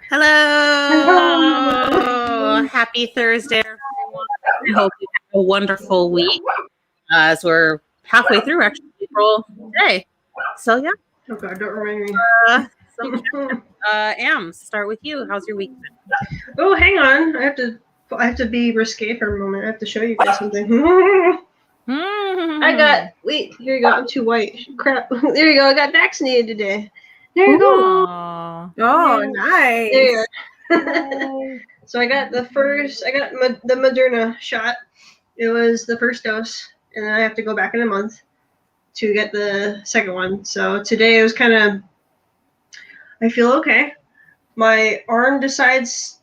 Hello. Happy Thursday, everyone. I hope you have a wonderful week as we're halfway through actually April today. So yeah. Oh God, don't remind me. Ams, start with you. How's your week been? Oh, hang on. I have to be risque for a moment. I have to show you guys something. Wait, here you go. I'm too white. Crap. There you go. I got vaccinated today. There you go. Aww. Oh, nice. There you go. So I got the Moderna shot. It was the first dose, and then I have to go back in a month to get the second one. So today it was kind of, I feel okay. My arm decides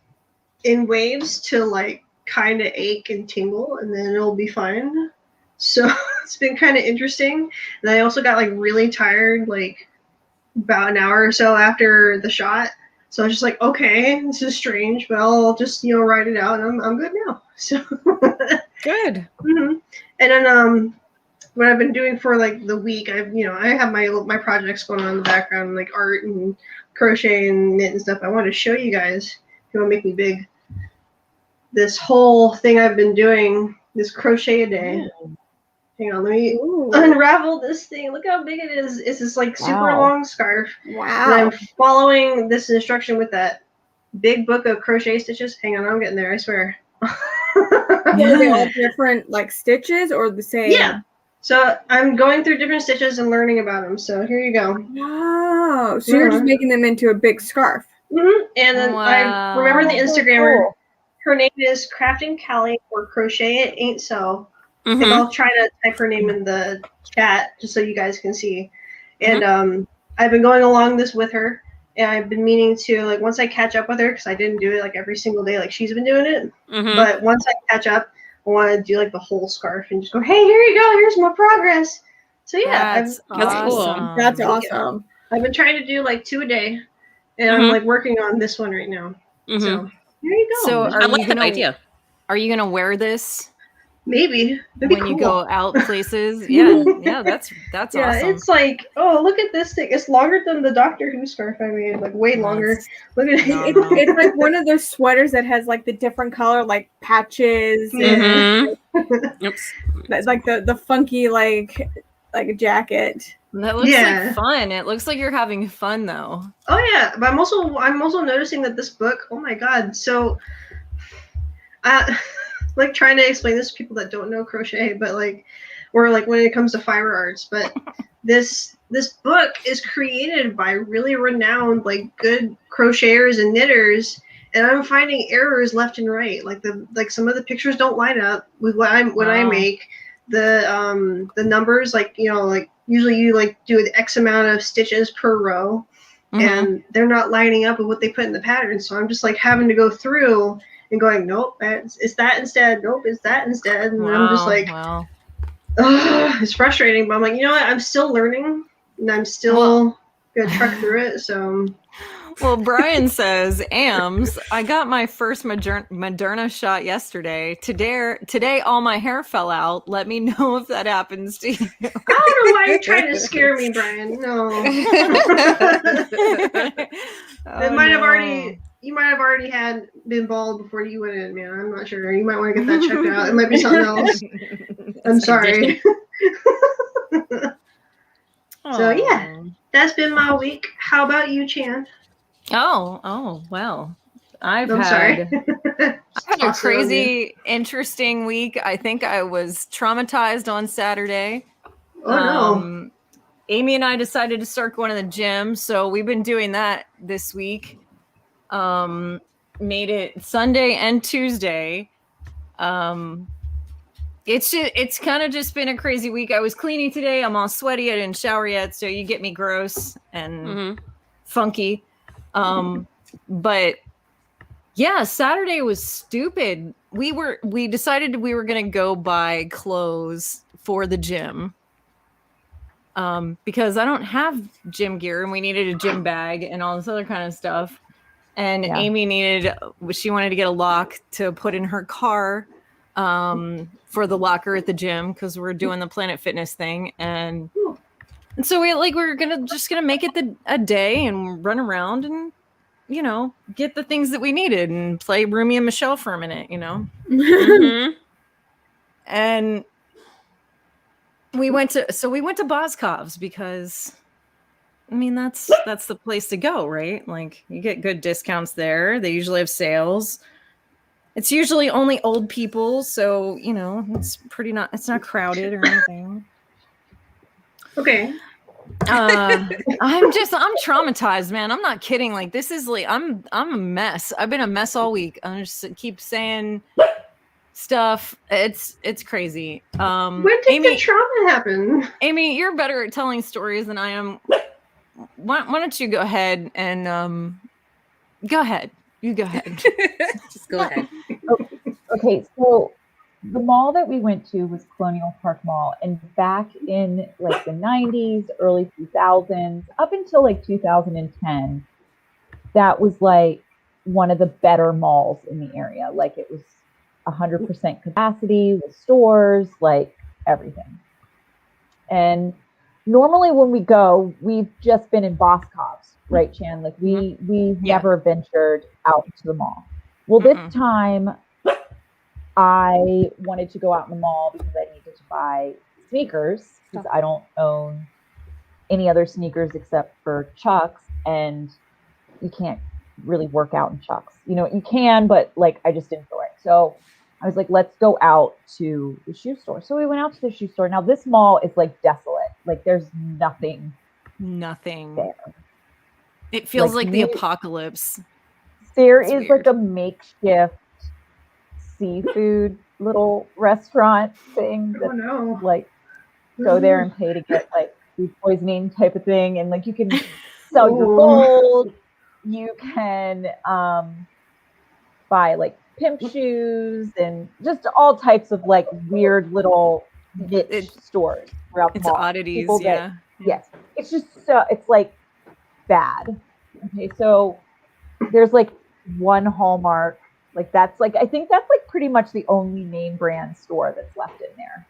in waves to like kind of ache and tingle, and then it'll be fine. So it's been kind of interesting. And I also got like really tired, like about an hour or so after the shot. So I was just like, okay, this is strange, but I'll just ride it out, and I'm good now. So Good. Mm-hmm. And then what I've been doing for like the week, I have my projects going on in the background, like art and crochet and knit and stuff. I want to show you guys if you want to make me big. This whole thing I've been doing, this crochet a day. Ooh. Hang on, let me unravel this thing. Look how big it is. It's this like super long scarf. Wow. And I'm following this instruction with that big book of crochet stitches. Hang on, I'm getting there, I swear. Are they all different like stitches or the same? Yeah. So I'm going through different stitches and learning about them. So here you go. Wow. So you're just making them into a big scarf. Mm-hmm. And then I remember the Instagrammer. Cool. Her name is Crafting Callie or Crochet It Ain't So. Mm-hmm. I think I'll try to type her name in the chat just so you guys can see. And I've been going along this with her. And I've been meaning to, like, once I catch up with her, because I didn't do it, like, every single day like she's been doing it. Mm-hmm. But once I catch up, I want to do, like, the whole scarf and just go, hey, here you go. Here's my progress. So, yeah. That's awesome. That's awesome. I've been trying to do, like, 2 a day. And I'm, like, working on this one right now. Mm-hmm. So, here you go. So, I like that idea. Are you going to wear this? Maybe when you go out places. Yeah, that's awesome. It's like, oh, look at this thing. It's longer than the Doctor Who scarf I made, like way longer. Look at it. It's like one of those sweaters that has like the different color like patches. And that's like the funky like a jacket. That looks like fun. It looks like you're having fun though. Oh yeah, but I'm also noticing that this book. Oh my god, so. Like trying to explain this to people that don't know crochet, but like, or like when it comes to fiber arts, but this book is created by really renowned, like good crocheters and knitters, and I'm finding errors left and right. Like some of the pictures don't line up with what I make. The numbers, like like usually you like do an X amount of stitches per row, and they're not lining up with what they put in the pattern. So I'm just like having to go through and going, nope, it's that instead. Nope, it's that instead. And I'm just like, it's frustrating. But I'm like, you know what? I'm still learning, and I'm still gonna truck through it. So, well, Brian says, "Ams, I got my first Moderna shot yesterday. Today, all my hair fell out. Let me know if that happens to you." I don't know why you're trying to scare me, Brian. No. You might have already been bald before you went in, man. I'm not sure. You might want to get that checked out. It might be something else. I'm sorry. So yeah, that's been my week. How about you, Chan? Oh, well. I've had a crazy, interesting week. I think I was traumatized on Saturday. Oh no. Amy and I decided to start going to the gym, so we've been doing that this week. Made it Sunday and Tuesday. It's kind of just been a crazy week. I was cleaning today. I'm all sweaty. I didn't shower yet, so you get me gross and funky. But yeah, Saturday was stupid. We decided we were gonna go buy clothes for the gym. Because I don't have gym gear, and we needed a gym bag and all this other kind of stuff. And Amy she wanted to get a lock to put in her car for the locker at the gym because we're doing the Planet Fitness thing. And so we're gonna make it a day and run around and you know, get the things that we needed and play Roomie and Michelle for a minute, you know. And we went to Boscov's because, I mean, that's the place to go, right? Like, you get good discounts there. They usually have sales. It's usually only old people, so, you know, it's not crowded or anything. Okay. I'm traumatized, man. I'm not kidding. Like, this is like, I'm a mess. I've been a mess all week. I just keep saying stuff. It's crazy. When did Amy, the trauma happen? Amy, you're better at telling stories than I am. Why don't you go ahead and go ahead. You go ahead. Just go ahead. Okay, so the mall that we went to was Colonial Park Mall, and back in like the 90s, early 2000s, up until like 2010, that was like one of the better malls in the area. Like, it was 100% capacity with stores, like everything. And normally when we go, we've just been in Boscov's, right, Chan? Like, we've never ventured out to the mall. Well, this time I wanted to go out in the mall because I needed to buy sneakers, because I don't own any other sneakers except for Chucks, and you can't really work out in Chucks. You know, you can, but like, I just didn't feel right. So I was like, let's go out to the shoe store. So we went out to the shoe store. Now this mall is like desolate. Like, there's nothing there. It feels like the apocalypse. There is like a makeshift seafood little restaurant thing that like go there and pay to get like food poisoning type of thing, and like you can sell your gold, you can buy like pimp shoes and just all types of like weird little niche stores throughout the mall. It's oddities. Yes, it's just it's like bad. Okay, so there's like one Hallmark. Like, that's like, I think that's like pretty much the only name brand store that's left in there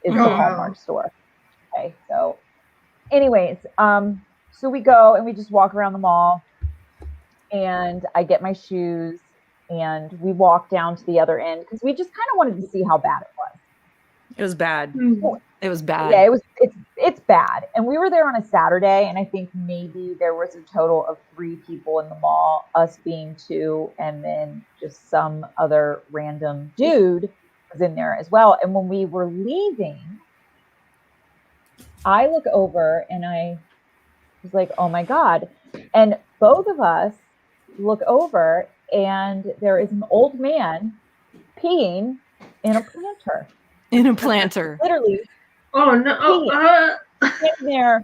is the Hallmark store. Okay, so anyways, so we go and we just walk around the mall, and I get my shoes, and we walk down to the other end because we just kind of wanted to see how bad it was. It was bad. It was bad. Yeah, it's bad. And we were there on a Saturday, and I think maybe there was a total of 3 people in the mall, us being 2, and then just some other random dude was in there as well. And when we were leaving, I look over and I was like, oh my God. And both of us look over, and there is an old man peeing in a planter. Literally. Oh no! Sitting there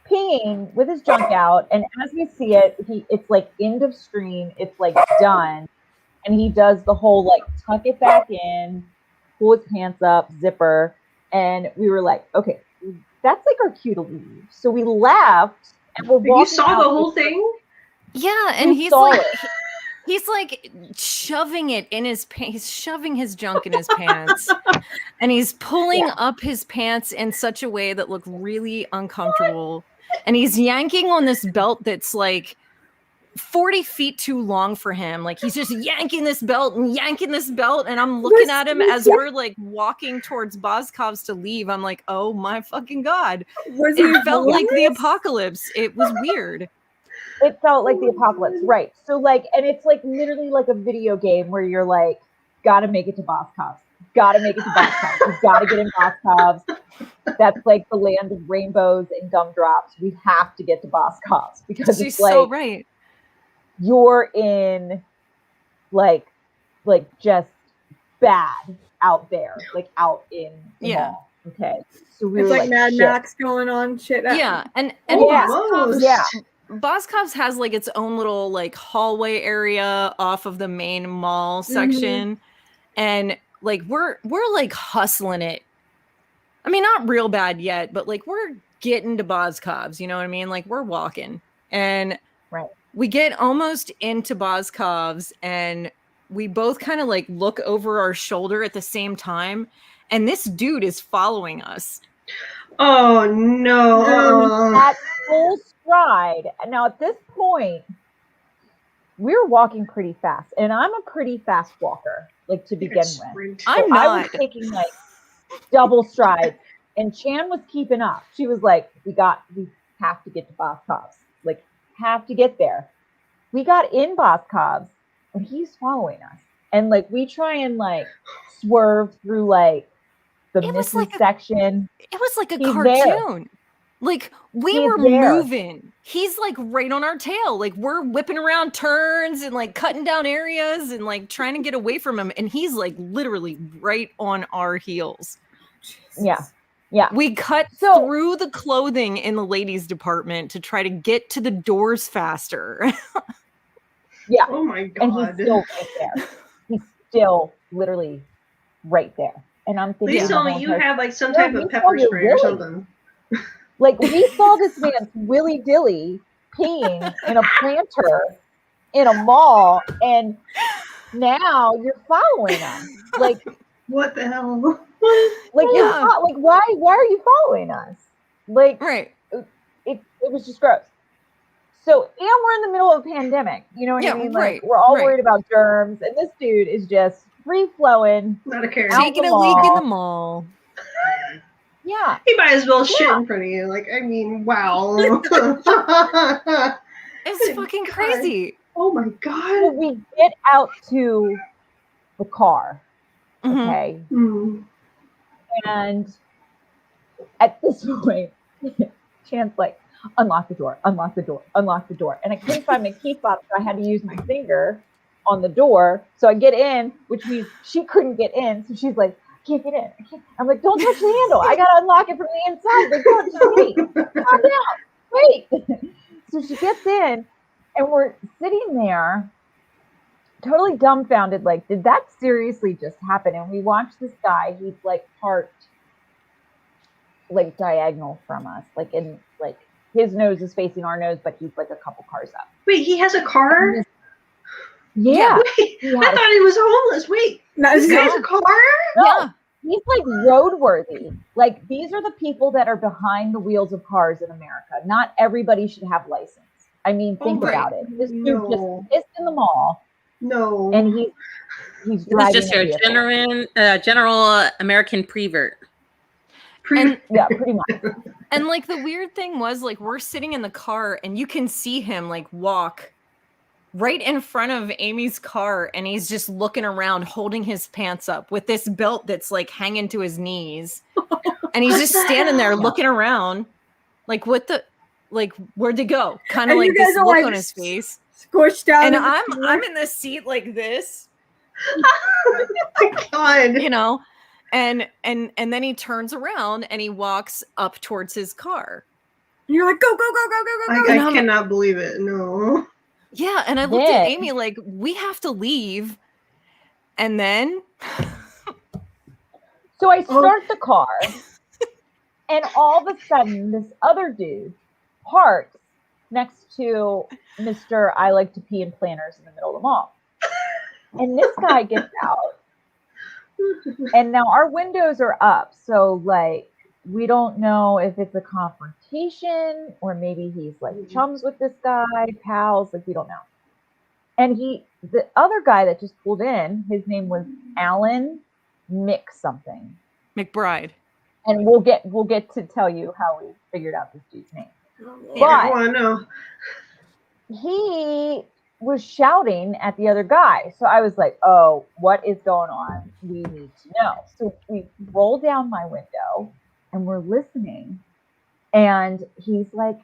peeing with his junk out, and as we see it, it's like end of stream. It's like done, and he does the whole like tuck it back in, pull his pants up, zipper, and we were like, okay, that's like our cue to leave. So we left, and we're walking. You saw the whole thing? Yeah, and he's like shoving it in his pants. He's shoving his junk in his pants, and he's pulling up his pants in such a way that looked really uncomfortable. And he's yanking on this belt that's like 40 feet too long for him. Like, he's just yanking this belt. And I'm looking at him as we're like walking towards Boscov's to leave. I'm like, oh my fucking God. It felt like the apocalypse. It was weird. It felt like the apocalypse, right? So like, and it's like literally like a video game where you're like, gotta make it to Boscov's, You've got to get in Boscov's. That's like the land of rainbows and gumdrops. We have to get to Boscov's because She's it's like, so right. You're in like just bad out there, like out in the mall. Okay, so we it's were like Mad Max going on, shit. Yeah, and Boscov's has like its own little like hallway area off of the main mall section, and like we're like hustling it. I mean, not real bad yet, but like we're getting to Boscov's, you know what I mean? Like, we're walking, and we get almost into Boscov's, and we both kind of like look over our shoulder at the same time, and this dude is following us. Oh no! At full stride. Now at this point, we were walking pretty fast, and I'm a pretty fast walker, like to begin with. I'm So not. I was taking like double strides, and Chan was keeping up. She was like, we have to get to Boss Cobb's, like have to get there. We got in Boss Cobb's, and he's following us, and like we try and like swerve through like the misty section. It was like a He's cartoon. there. Like we He's were there. moving. He's like right on our tail. Like we're whipping around turns and like cutting down areas and like trying to get away from him. And he's like literally right on our heels. Yeah. Yeah. We cut through the clothing in the ladies' department to try to get to the doors faster. Yeah. Oh my God. And he's still right there. He's still literally right there. And I'm thinking, please tell me you had like some type of pepper spray or something. Like we saw this man's willy dilly peeing in a planter in a mall, and now you're following us. Like what the hell? Like like why are you following us? Like it was just gross. So and we're in the middle of a pandemic. You know what I mean? Like we're all worried about germs, and this dude is just free flowing, not a care, taking a leak in the mall. Yeah. He might as well shit in front of you. Like, I mean, wow. It's fucking crazy. Oh my God. So we get out to the car. Okay. Mm-hmm. And at this point, Chan's like, unlock the door, unlock the door, unlock the door. And I couldn't find my key fob, so I had to use my finger on the door. So I get in, which means she couldn't get in. So she's like, can't get in. I'm like, don't touch the handle. I gotta unlock it from the inside. Like, don't just wait. Calm down. Wait. So she gets in, and we're sitting there, totally dumbfounded. Like, did that seriously just happen? And we watch this guy. He's like parked, like diagonal from us. Like in like his nose is facing our nose, but he's like a couple cars up. Wait, he has a car? Yeah. Wait, I thought he was homeless. Wait, this guy's a car? No, yeah. He's like roadworthy. Like these are the people that are behind the wheels of cars in America. Not everybody should have license. I mean, think about it. This dude just pissed in the mall. No. And he's driving. This is just your general American prevert. And, yeah, pretty much. And like the weird thing was, like, we're sitting in the car and you can see him like walk right in front of Amy's car, and he's just looking around holding his pants up with this belt that's like hanging to his knees. And he's just standing there looking around like, what the, like, where'd they go? Kind of like this look on his face. Squished down. And I'm in the seat like this. Oh my God. You know, and then he turns around and he walks up towards his car. And you're like, go, go, go, go, go, go, go. I cannot believe it. No. Yeah, and I looked at Amy like, we have to leave. And then so I start the car, and all of a sudden this other dude parks next to Mr. I like to pee in planters in the middle of the mall. And this guy gets out. And now our windows are up, so like we don't know if it's a confrontation or maybe he's like chums with this guy, pals, like we don't know. And the other guy that just pulled in, his name was Alan something. McBride. And we'll get to tell you how we figured out this dude's name. Yeah, I want to know. He was shouting at the other guy. So I was like, oh, what is going on? We need to know. So we roll down my window and we're listening. And he's like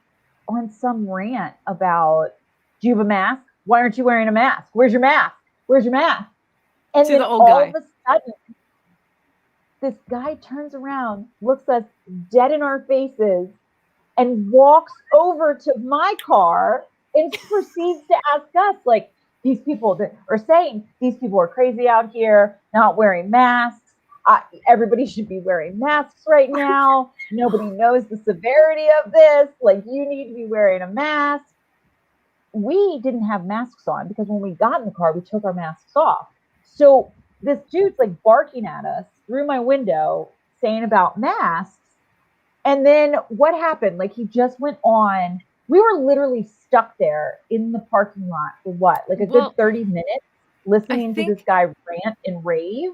on some rant about, do you have a mask? Why aren't you wearing a mask? Where's your mask? Where's your mask? And then all of a sudden, this guy turns around, looks us dead in our faces, and walks over to my car and proceeds to ask us, like, these people that are saying these people are crazy out here, not wearing masks. Everybody should be wearing masks right now. Nobody knows the severity of this. Like, you need to be wearing a mask. We didn't have masks on because when we got in the car, we took our masks off. So this dude's like barking at us through my window saying about masks. And then what happened? Like, he just went on. We were literally stuck there in the parking lot for what, like a good 30 minutes, listening to this guy rant and rave.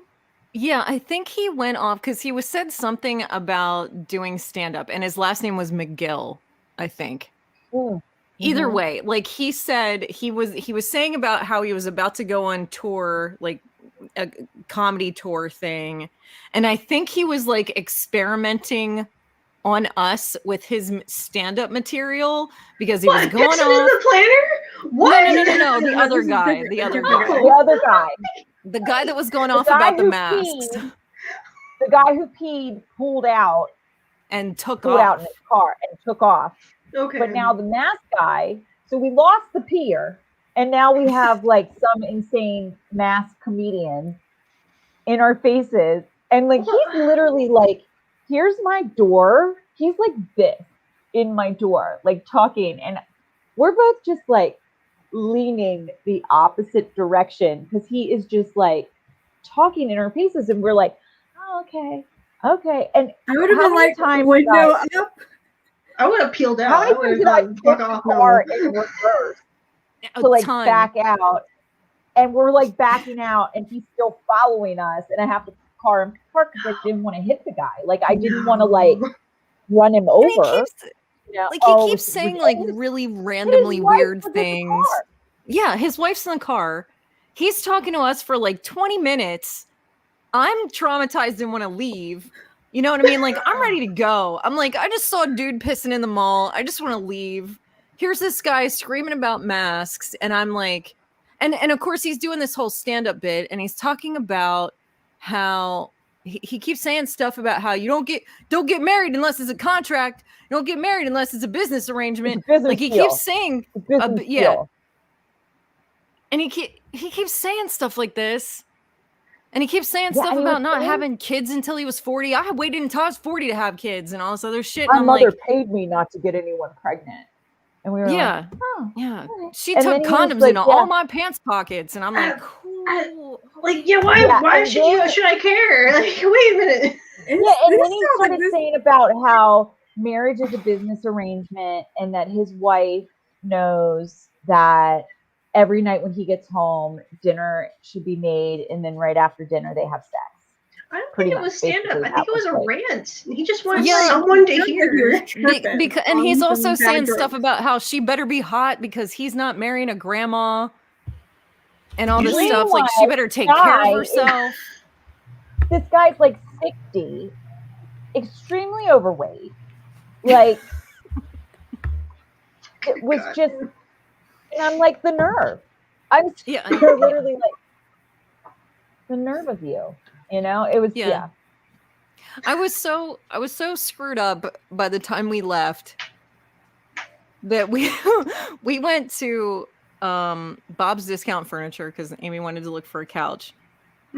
Yeah, I think he went off because he said something about doing stand-up, and his last name was McGill, I think. Either way, like he said, he was saying about how he was about to go on tour, like a comedy tour thing, and I think he was like experimenting on us with his stand-up material because he was going Dixon on the planner. What? No, the other guy, the guy that was going off about the masks. The guy who peed pulled out and took out in his car and took off. Okay. But now the mask guy, so we lost the peer, and now we have like some insane mask comedian in our faces, and like he's literally like, here's my door. He's like this in my door, like talking, and we're both just like leaning the opposite direction because he is just like talking in our faces, and we're like, oh, okay. And I would have been like, window up. I would have peeled out. How many times did I put the car in reverse to like back out? And we're like backing out, and he's still following us, and I have to car and park because I didn't want to hit the guy. Like I didn't want to like run him over. He keeps saying like really randomly weird things. Yeah, his wife's in the car. He's talking to us for like 20 minutes. I'm traumatized and want to leave. You know what I mean? Like, I'm ready to go. I'm like, I just saw a dude pissing in the mall. I just want to leave. Here's this guy screaming about masks. And I'm like, and of course he's doing this whole stand-up bit, and he's talking about how he keeps saying stuff about how you don't get married unless it's a contract. You don't get married unless it's a business arrangement. Like he keeps saying, and he keeps saying stuff like this. And he keeps saying stuff about not having kids until he was 40. I waited until I was 40 to have kids and all this other shit. My mother paid me not to get anyone pregnant. And we were like, oh, yeah. She took condoms in all my pants pockets. And I'm like, cool. Why should I care? Like, wait a minute. And then he started saying about how marriage is a business arrangement and that his wife knows that every night when he gets home, dinner should be made, and then right after dinner they have sex. I don't think it was stand-up. I think it was a rant. He just wanted someone to hear. And he's also saying stuff about how she better be hot because he's not marrying a grandma and all this stuff. Like, she better take care of herself. This guy's like 60, extremely overweight. Like, it was just... And I'm like, the nerve. I'm literally like, the nerve of you. You know, it was I was so screwed up by the time we left that we went to Bob's Discount Furniture because Amy wanted to look for a couch.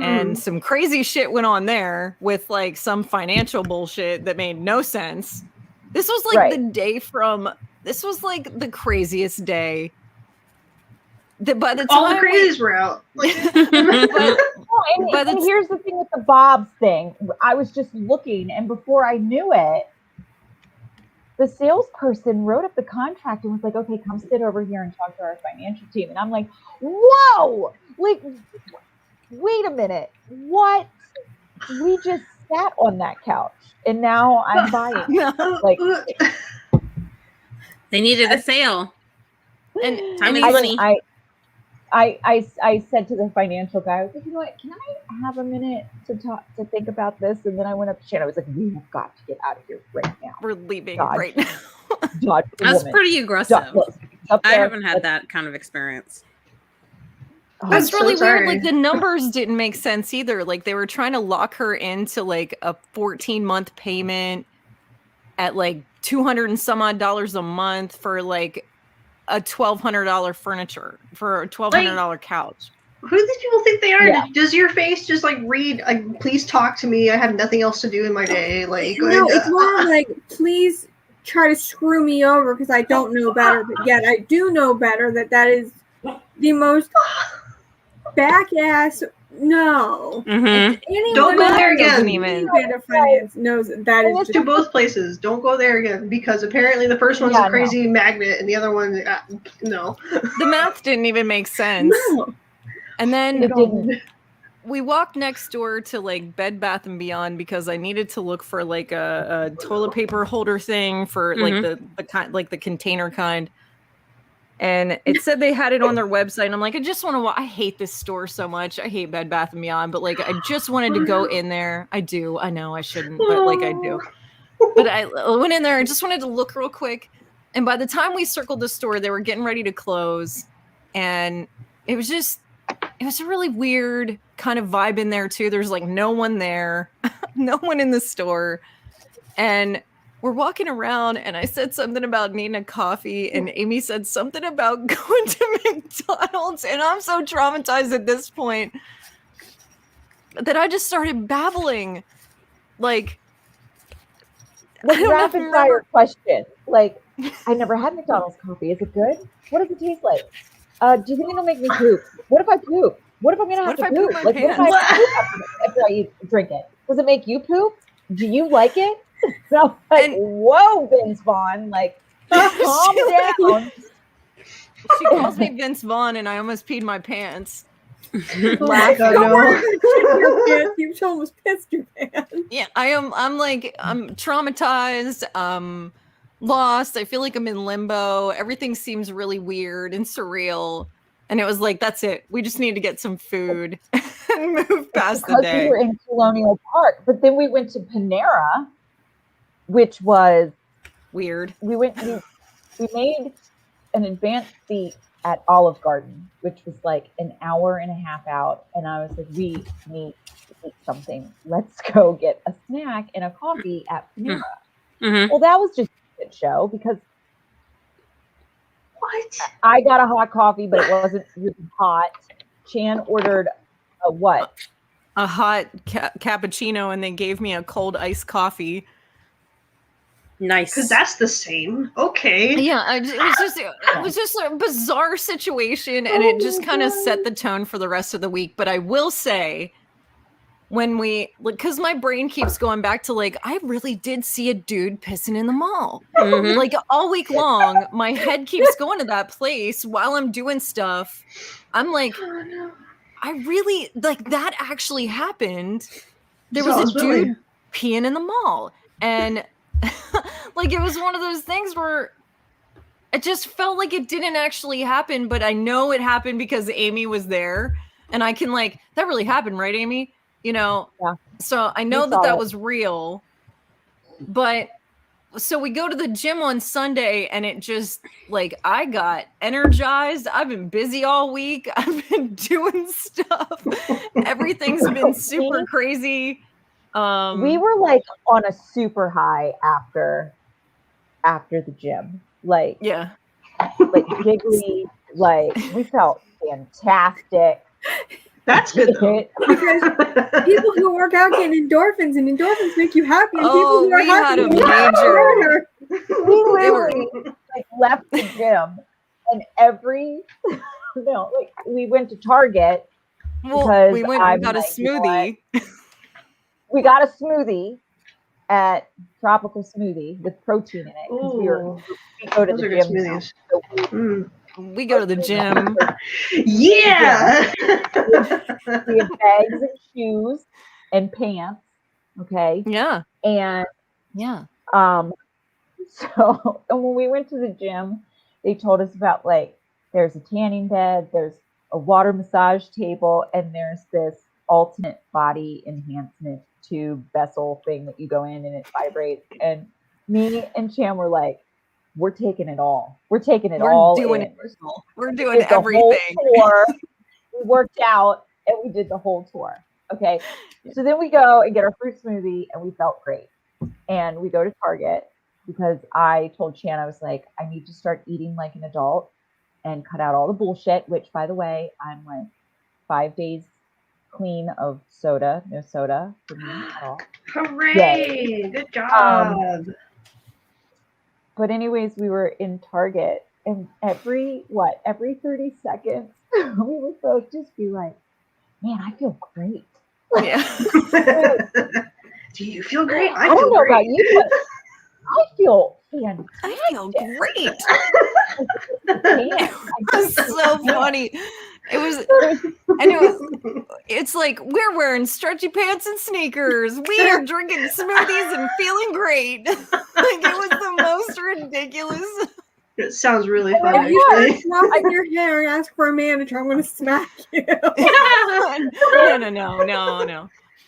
And some crazy shit went on there with like some financial bullshit that made no sense. This was like this was like the craziest day. By the time all the crazies were out. And here's the thing with the Bob's thing. I was just looking, and before I knew it, the salesperson wrote up the contract and was like, okay, come sit over here and talk to our financial team. And I'm like, whoa, like, wait a minute. What? We just sat on that couch, and now I'm buying. Like, they needed a sale. And time is money. I said to the financial guy, I was like, you know what, can I have a minute to think about this? And then I went up to Shannon. I was like, we have got to get out of here right now. We're leaving right now. That's pretty aggressive. I haven't had that kind of experience. That's really weird. Like, the numbers didn't make sense either. Like, they were trying to lock her into like a 14-month payment at like $200 and some odd a month for like a $1,200 furniture for a $1,200 couch. Who do these people think they are? Yeah. Does your face just like read, like, please talk to me? I have nothing else to do in my day. Like, no, it's more like, please try to screw me over because I don't know better. But yet I do know better that is the most back ass No. Mhm. Anyone Don't go there Doesn't again. even. Band of finance knows that is To both places. Don't go there again because apparently the first one's Yeah, a crazy magnet and the other one, no. The math didn't even make sense. no. And then It didn't. we walked next door to like Bed Bath and Beyond because I needed to look for like a toilet paper holder thing for like the kind, like the container kind. And it said they had it on their website. And I'm like, I just want to. I hate this store so much. I hate Bed Bath and Beyond, but like, I just wanted to go in there. I do. I know I shouldn't, but like, I do. But I went in there. I just wanted to look real quick. And by the time we circled the store, they were getting ready to close, and it was a really weird kind of vibe in there too. There's like no one there, no one in the store, and we're walking around, and I said something about needing a coffee, and Amy said something about going to McDonald's, and I'm so traumatized at this point that I just started babbling. Like, Like rapid fire question. Like, I never had McDonald's coffee. Is it good? What does it taste like? Do you think it'll make me poop? What if I poop? What if I'm gonna have to poop? my Like, what if I have to poop after I drink it? Does it make you poop? Do you like it? So like, whoa, Vince Vaughn, like, calm down. She calls me Vince Vaughn, and I almost peed my pants. God, no. You almost pissed your pants. Yeah, I'm traumatized. Lost. I feel like I'm in limbo. Everything seems really weird and surreal. And it was like, that's it. We just need to get some food and move past the day. We were in Colonial Park, but then we went to Panera, which was weird. We made an advanced seat at Olive Garden, which was like an hour and a half out. And I was like, we need to eat something. Let's go get a snack and a coffee at Panera. Mm-hmm. Well, that was just a shit show because what? I got a hot coffee, but it wasn't really hot. Chan ordered a what? A hot cappuccino, and they gave me a cold iced coffee. Nice. Because that's the same. Okay. Yeah, it was just a bizarre situation, and it just kind of set the tone for the rest of the week. But I will say, because my brain keeps going back to like, I really did see a dude pissing in the mall. Mm-hmm. Like all week long, my head keeps going to that place while I'm doing stuff. I'm like, I really, like, that actually happened. There was a dude peeing in the mall. And like, it was one of those things where it just felt like it didn't actually happen, but I know it happened because Amy was there. And I can like, that really happened, right, Amy? You know? Yeah. So I know that was real. But so we go to the gym on Sunday, and it just, like, I got energized. I've been busy all week. I've been doing stuff. Everything's been super crazy. We were like on a super high after the gym. Like, yeah, like giggly, like we felt fantastic. That's good though. Because people who work out get endorphins, and endorphins make you happy. And people who are happy, we literally like left the gym, and we went to Target. Well, we went and got a smoothie. We got a smoothie at Tropical Smoothie with protein in it. We go to the gym. So we go to the gym. Yeah. We have bags and shoes and pants. Okay. Yeah. And yeah. So and when we went to the gym, they told us about like there's a tanning bed, there's a water massage table, and there's this alternate body enhancement tube vessel thing that you go in and it vibrates. And me and Chan were like, we're taking it all. We're taking it all. We're doing everything. Tour. We worked out and we did the whole tour. Okay. So then we go and get our fruit smoothie and we felt great. And we go to Target because I told Chan, I was like, I need to start eating like an adult and cut out all the bullshit, which by the way, I'm like 5 days clean of soda, no soda for me at all. Hooray! Yay. Good job. But anyways, we were in Target, and every 30 seconds, we were supposed to just be like, man, I feel great. Yeah. Do you feel great? I don't know about you, but I feel fantastic. I feel great. Man, That's so funny. It's like we're wearing stretchy pants and sneakers. We are drinking smoothies and feeling great. Like it was the most ridiculous. It sounds really fun. If you Actually. start swapping your hair and ask for a manager, I'm going to smack you. No.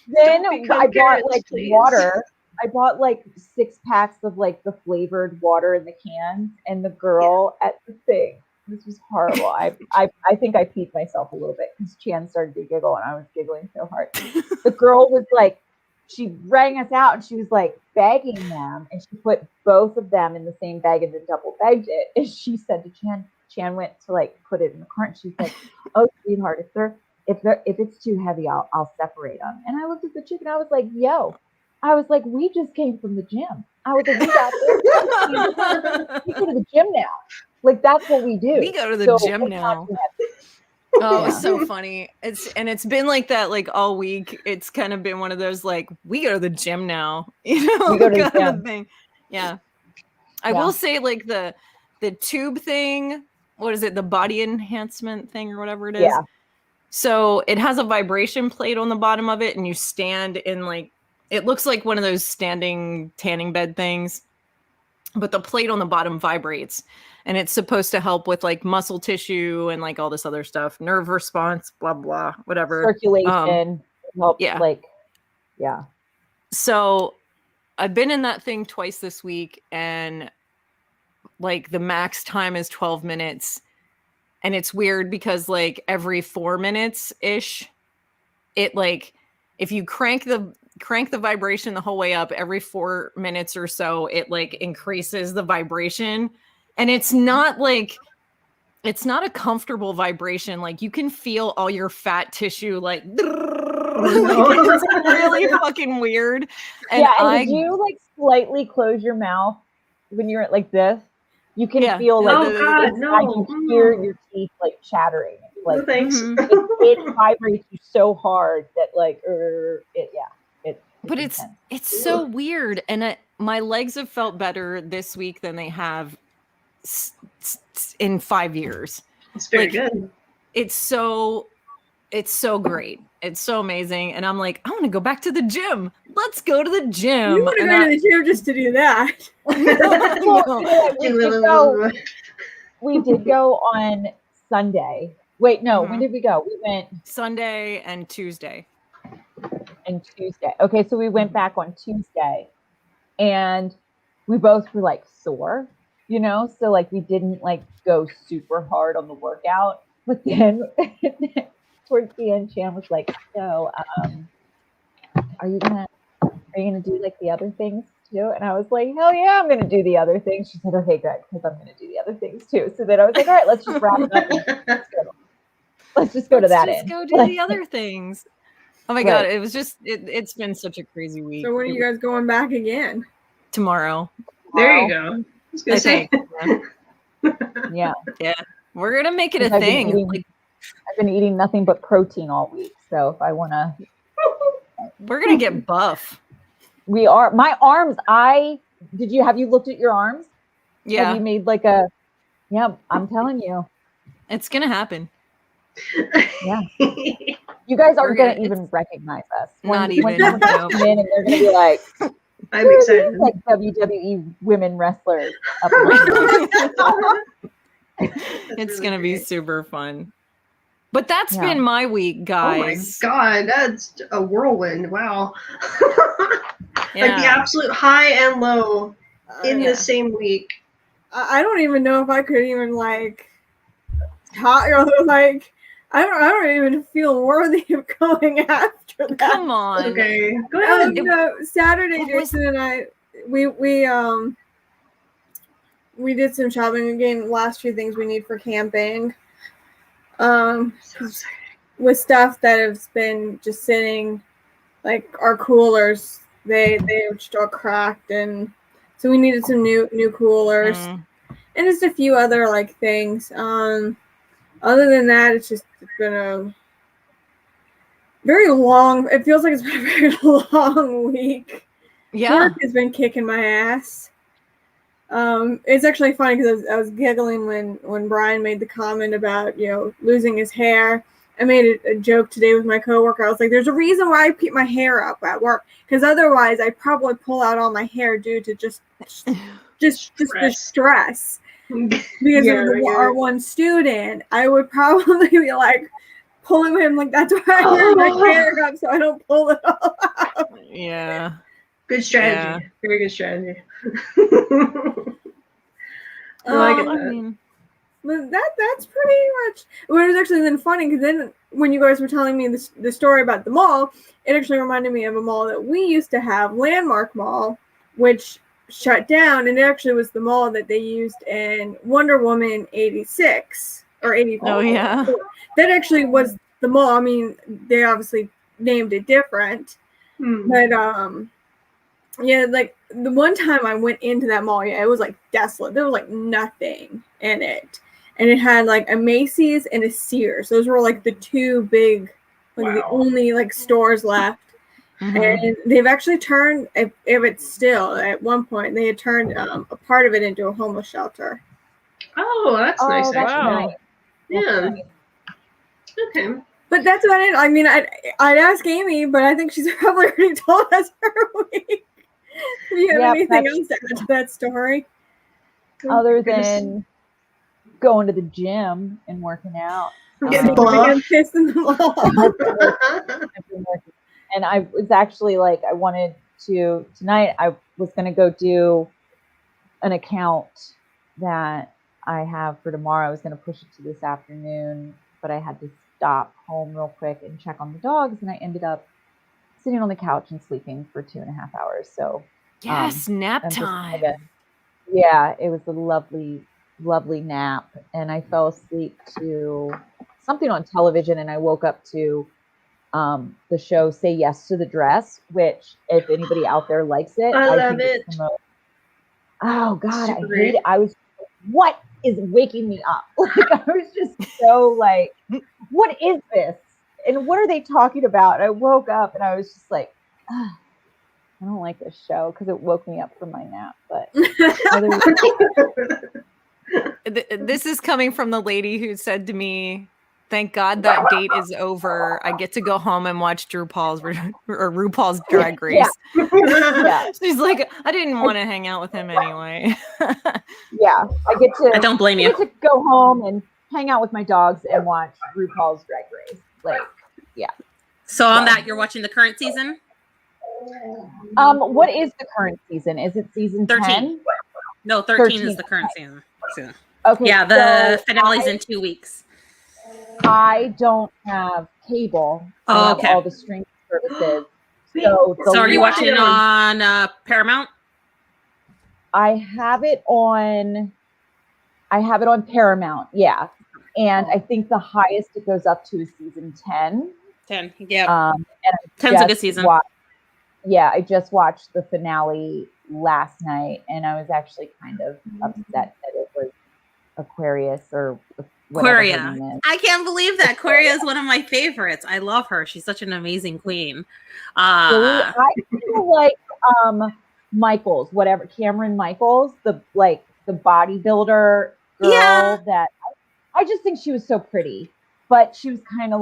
Then Don't become I bought parents, like please. water. I bought like 6 packs of like the flavored water in the cans, and the girl at the thing. This was horrible. I think I peed myself a little bit because Chan started to giggle and I was giggling so hard. The girl was like, she rang us out and she was like bagging them, and she put both of them in the same bag and then double bagged it. And she said to Chan went to like put it in the cart, and she's like, "Oh, sweetheart, if it's too heavy, I'll separate them." And I looked at the chick and I was like, "Yo," I was like, "We just came from the gym." I was like, "We got this. We go to the gym now. Like that's what we do. We go to the gym now." Oh, Yeah. it's so funny. It's been like that like all week. It's kind of been one of those like we go to the gym now, you know, We go to the kind of gym. thing. Yeah. I will say like the tube thing, what is it? The body enhancement thing or whatever it is. Yeah. So it has a vibration plate on the bottom of it, and you stand in like it looks like one of those standing tanning bed things, but the plate on the bottom vibrates. And it's supposed to help with like muscle tissue and like all this other stuff, nerve response, blah, blah, whatever. Circulation helps. Yeah. Like, yeah. So I've been in that thing twice this week, and like the max time is 12 minutes. And it's weird because like every 4 minutes ish, it like, if you crank the vibration the whole way up every 4 minutes or so, it like increases the vibration. And it's not a comfortable vibration. Like you can feel all your fat tissue like, like it's really fucking weird. And did you like slightly close your mouth when you're like this? You can feel like you hear your teeth like chattering. Like no, thanks. it vibrates you so hard that like it's so weird. And my legs have felt better this week than they have in 5 years. It's very good. It's so great. It's so amazing. And I'm like, I want to go back to the gym. Let's go to the gym. You want to go to the gym just to do that. We did go on Sunday. Wait, no, when did we go? We went Sunday and Tuesday. Okay, so we went back on Tuesday, and we both were like sore, you know, so like we didn't like go super hard on the workout. But then towards the end, Chan was like, "So, are you gonna do like the other things too?" And I was like, "Hell yeah, I'm gonna do the other things." She said, "Okay, good, because I'm gonna do the other things too." So then I was like, "All right, let's just wrap it up. Let's just go to that end. Go do the other things." Oh my God, it was just it's been such a crazy week. So when are you guys going back again? Tomorrow. There you go. I was gonna say. Yeah. We're gonna make it a thing. I've been eating nothing but protein all week. So if I wanna we're gonna get buff. We are. My arms, have you looked at your arms? Yeah. Have you made like I'm telling you. It's gonna happen. Yeah. You guys aren't going to even recognize us. Not even. When come in and they're going to be like, I'm excited. Like WWE women wrestlers. It's going to be super fun. But that's been my week, guys. Oh my God, that's a whirlwind. Wow. Like the absolute high and low in the same week. I don't even know if I could even like talk or like I don't even feel worthy of going after that. Come on. Okay. Go ahead. Saturday, Jason and I we did some shopping again, last few things we need for camping. With stuff that has been just sitting, like our coolers, they just all cracked, and so we needed some new coolers, and just a few other like things. Other than that, it's been very long. It feels like it's been a very long week. Yeah. Work has been kicking my ass. It's actually funny because I was giggling when Brian made the comment about, losing his hair. I made a joke today with my coworker. I was like, there's a reason why I keep my hair up at work, because otherwise I'd probably pull out all my hair due to just the stress. Because our one student, I would probably be like pulling him, like, that's why I wear my hair up so I don't pull it all out. Yeah. Good strategy. Yeah. Very good strategy. But that's pretty much. Well, it was actually then funny because then when you guys were telling me the story about the mall, it actually reminded me of a mall that we used to have, Landmark Mall, which shut down, and it actually was the mall that they used in Wonder Woman 86 or 84. Oh yeah. That actually was the mall. I mean, they obviously named it different, but yeah, like the one time I went into that mall, it was like desolate. There was like nothing in it. And it had like a Macy's and a Sears. Those were like the two big, like the only like stores left. And they've actually turned, if it's still, at one point, they had turned a part of it into a homeless shelter. Oh, that's nice. That's actually. nice. Yeah. Okay. But that's about it. I mean, I'd ask Amy, but I think she's probably already told us her week. Do you have anything else to add to that story? Other than going to the gym and working out. Getting pissed in the mall. And I was actually like, I wanted to, tonight I was going to go do an account that I have for tomorrow. I was going to push it to this afternoon, but I had to stop home real quick and check on the dogs. And I ended up sitting on the couch and sleeping for 2.5 hours. So yes, nap time. Yeah, it was a lovely, lovely nap. And I fell asleep to something on television, and I woke up to the show Say Yes to the Dress, which if anybody out there likes it, I love it. Oh God, I hate it. I was, what is waking me up? Like, I was just so like, what is this? And what are they talking about? And I woke up and I was just like, I don't like this show because it woke me up from my nap. But this is coming from the lady who said to me, "Thank God that date is over. I get to go home and watch RuPaul's Drag Race." Yeah. She's like, I didn't want to hang out with him anyway. Yeah, I get to. I don't blame you. I get to go home and hang out with my dogs and watch RuPaul's Drag Race. Like, yeah. So on that, you're watching the current season? What is the current season? Is it season 13? 10? No, 13 is the current season. Okay. Yeah, the finale's in 2 weeks. I don't have cable. I have all the streaming services. So are you watching it on Paramount? I have it on Paramount, and I think the highest it goes up to is season 10. 10, yeah. And 10's a good season. I just watched the finale last night, and I was actually kind of upset that it was Aquarius or Aquaria. Her name is. I can't believe that. Aquaria is one of my favorites. I love her. She's such an amazing queen. I feel like Michaels, whatever, Cameron Michaels, the bodybuilder girl that I just think she was so pretty, but she was kind of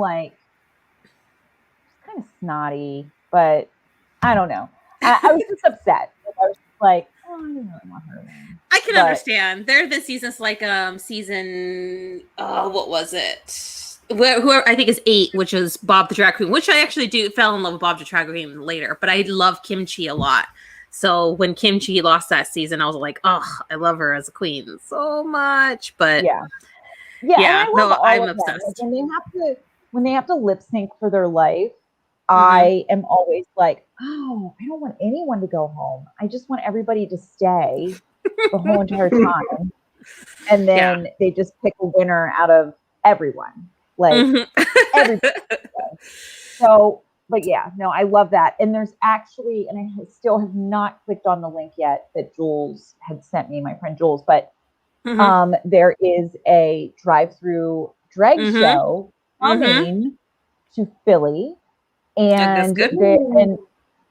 snotty, but I don't know. I was just upset. I was like, oh, I didn't really want her. I can understand. There have been seasons like season what was it? Who I think is 8, which is Bob the Drag Queen, which I actually fell in love with Bob the Drag Queen later, but I love Kimchi a lot. So when Kimchi lost that season, I was like, oh, I love her as a queen so much. But I'm obsessed. When they have to lip sync for their life, I am always like, oh, I don't want anyone to go home. I just want everybody to stay the whole entire time. And then they just pick a winner out of everyone. Like everybody. So, but yeah, no, I love that. And there's actually, and I still have not clicked on the link yet that Jules had sent me, my friend Jules, but there is a drive-through drag show coming to Philly. And good. and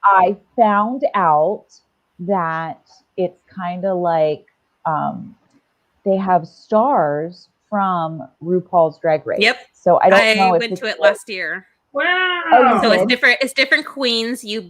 I found out that it's kind of like they have stars from RuPaul's Drag Race. Yep. So I don't know if went it's to it last year. Wow. Oh, you So it's did? different. It's different queens. You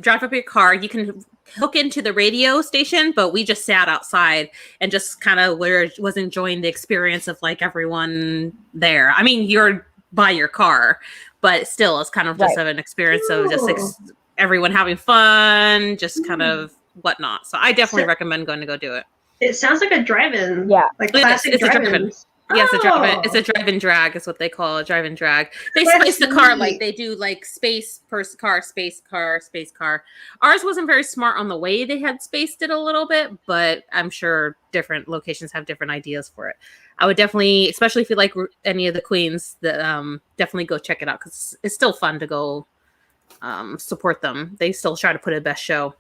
drive up your car. You can hook into the radio station, but we just sat outside and just kind of was enjoying the experience of like everyone there. I mean, you're by your car, but still, it's kind of just an experience of just everyone having fun, just kind of whatnot. So I definitely recommend going to go do it. It sounds like a drive-in. Yeah. Like classic It's a drive-in. drive-in. Yeah, it's a drive-in drag is what they call it, drive-in drag. They spice the car like they do like space car, space car, space car. Ours wasn't very smart on the way they had spaced it a little bit, but I'm sure different locations have different ideas for it. I would definitely, especially if you like any of the queens, definitely go check it out because it's still fun to go support them. They still try to put a best show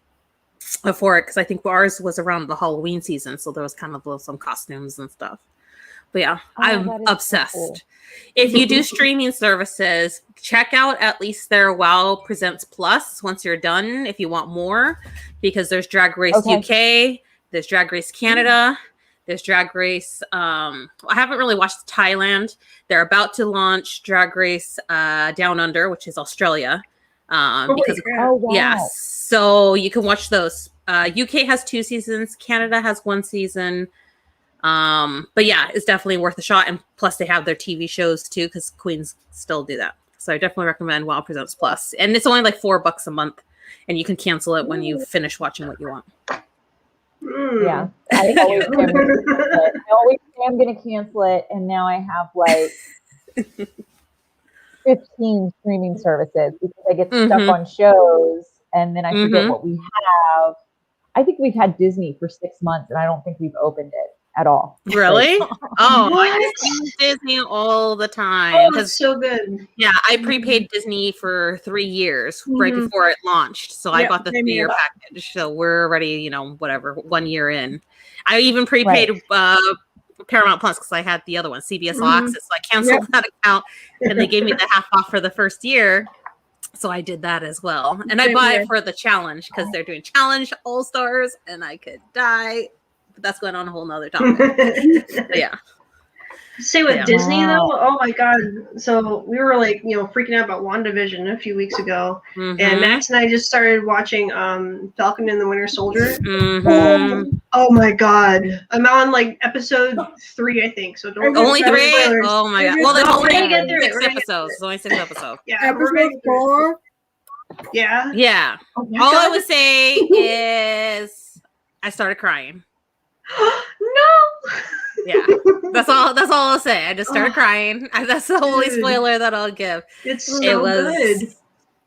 for it because I think ours was around the Halloween season, so there was kind of some costumes and stuff. But yeah, I'm obsessed. So cool. If you do streaming services, check out at least their WoW Presents Plus once you're done if you want more, because there's Drag Race UK, there's Drag Race Canada, there's Drag Race. I haven't really watched Thailand. They're about to launch Drag Race Down Under, which is Australia. So you can watch those. UK has 2 seasons, Canada has 1 season. But yeah, it's definitely worth a shot, and plus they have their TV shows too because queens still do that. So I definitely recommend WoW Presents Plus, and it's only like $4 a month, and you can cancel it when you finish watching what you want. Yeah, I always say I'm going to cancel it, and now I have like 15 streaming services because I get stuck on shows, and then I forget what we have. I think we've had Disney for 6 months, and I don't think we've opened it at all. Really? I use Disney all the time. Oh, that's so good. Yeah, I prepaid Disney for 3 years right before it launched. So I bought the 3-year package. So we're already, 1 year in. I even prepaid Paramount Plus because I had the other one, CBS All Access. So I canceled that account, and they gave me the half off for the first year. So I did that as well. And I bought it for the challenge because they're doing Challenge All Stars, and I could die. That's going on a whole nother topic. Yeah. Say with Disney though, oh my god! So we were like, freaking out about WandaVision a few weeks ago, and Max and I just started watching Falcon and the Winter Soldier. Oh my god! I'm on like episode 3, I think. So don't only 3. Spoilers. Oh my god! Well, there's only 6 episodes. There's only 6 episodes. Yeah, episode 4. Yeah. Yeah. Oh all I would say is I started crying. No. Yeah, that's all I'll say. I just started crying. That's the only spoiler that I'll give. It's so good.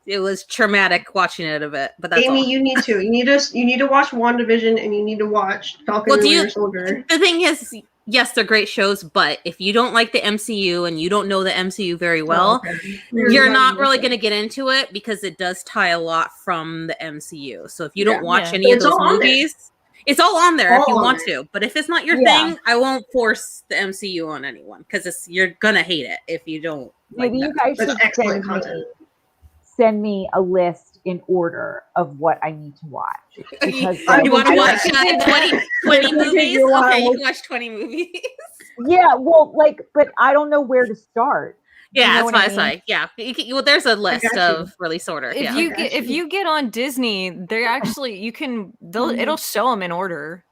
It was traumatic watching it a bit, but that's Amy, all. you need to watch WandaVision, and you need to watch Falcon and the Winter Soldier. The thing is, yes, they're great shows, but if you don't like the MCU and you don't know the MCU very well, you're not really going to get into it because it does tie a lot from the MCU. So if you don't watch any of those movies. It's all on there if you want to, but if it's not your thing, I won't force the MCU on anyone because you're gonna hate it if you don't. Maybe you guys should send me a list in order of what I need to watch. Because you want to watch 20 movies? Okay, you can watch 20 movies. Yeah, well, but I don't know where to start. Yeah, that's fine. Yeah, there's a list of release order. If you get on Disney, they're actually it'll show them in order.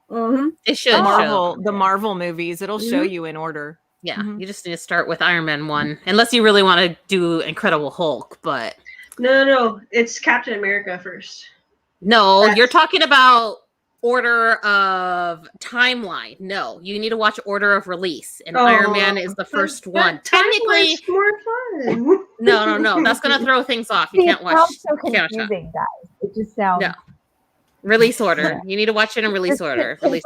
It should the Marvel movies. It'll show you in order. Yeah, you just need to start with Iron Man 1, unless you really want to do Incredible Hulk. But no, it's Captain America first. No, you're talking about order of timeline. No, you need to watch order of release, and Iron Man is the first one. Technically, more fun. No, that's gonna throw things off. You can't watch. It sounds so confusing, guys. It just sounds. No. Release order. You need to watch it in release order. Can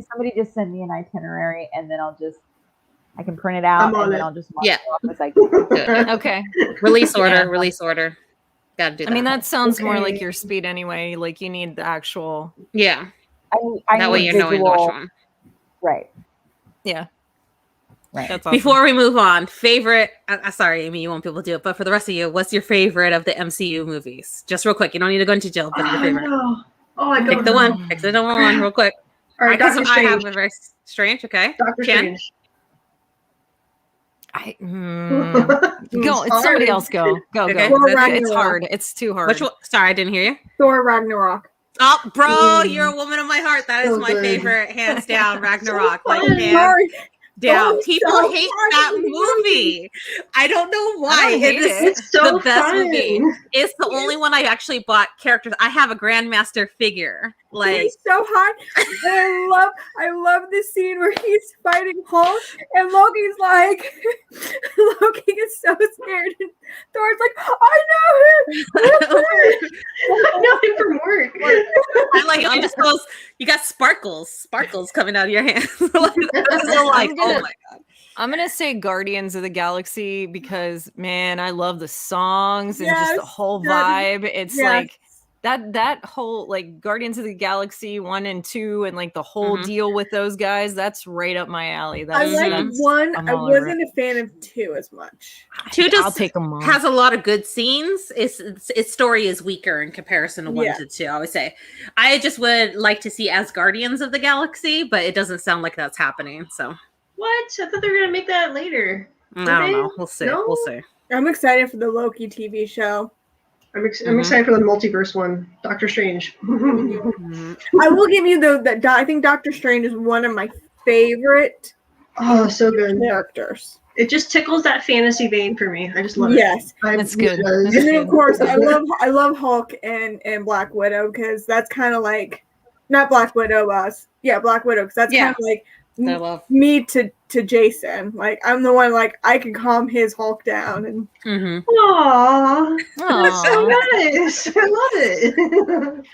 somebody just send me an itinerary, and then I can print it out, and then I'll just watch it off as I go. Okay. Release order. Release order. Gotta do that. I mean, that sounds more like your speed anyway. Like you need the actual. Yeah. I that way you're knowing which one. Right. Yeah. Right. That's awesome. Before we move on, favorite. Sorry, Amy, you won't be able to do it, but for the rest of you, what's your favorite of the MCU movies? Just real quick. You don't need to go into detail, but your favorite. No. Oh, I Pick don't the know. one. Pick the number one, real quick. All right, Doctor I Strange. have a very strange. Okay. Doctor Jen? Strange. Go. It's Somebody hard. else go. Go. Okay. Go. Thor It's Ragnarok. hard. It's too hard. Which one? Sorry, I didn't hear you. Thor Ragnarok. Oh, bro, Mm. you're a woman of my heart. That is So my good. favorite, hands down. Ragnarok, So like fun. hands Sorry. down. Oh, People so hate fun that movie. movie. I don't know why. I don't hate it. It's so the best fun. movie. It's the only one I actually bought characters. I have a Grandmaster figure. Like, It's so hot. And I love this scene where he's fighting Hulk and Loki's like Loki is so scared and Thor's like, I know him. I know him from work. I just suppose you got sparkles coming out of your hands. Like, I'm so like, I'm gonna- oh my god. I'm gonna say Guardians of the Galaxy because man, I love the songs and just the Yes, whole that- vibe. It's yes. like that whole like Guardians of the Galaxy 1 and 2 and like the whole Mhm. deal with those guys. That's right up my alley. I That's, liked that's- one. I'm I all over wasn't a fan of 2 as much. Two I'll just take them all. has a lot of good scenes. Its story is weaker in comparison to 1 Yeah. to 2. I would say. I just would like to see as Guardians of the Galaxy, but it doesn't sound like that's happening. So What? I thought they were gonna make that later. I don't Okay. know. We'll see. No? We'll see. I'm excited for the Loki TV show. I'm Mhm. excited for the multiverse one. Doctor Strange. Mhm. I will give you that. I think Doctor Strange is one of my favorite Oh, so good. characters. It just tickles that fantasy vein for me. I just love it. Yes. That's good. It does. That's And then of good. course I love Hulk and Black Widow because that's kind of like not Black Widow Black Widow because that's Yeah. kind of like I love. me to Jason. Like I'm the one like I can calm his Hulk down and Mhm. Aww, that's so Aw. nice. I love it.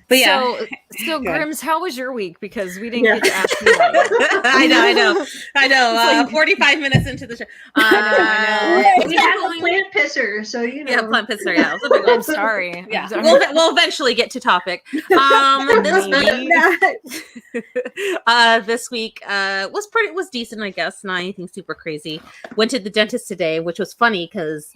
But yeah. So Go ahead. Grims, how was your week? Because we didn't Yeah. get to ask you that. I know. It's like- 45 minutes into the show. I It's we been have a going- plant pisser, so you know. Yeah, plant pisser. Yeah, it was a big I'm one. sorry. Yeah, I'm sorry. we'll eventually get to topic. This week, this week was decent, I guess. Not anything super crazy. Went to the dentist today, which was funny because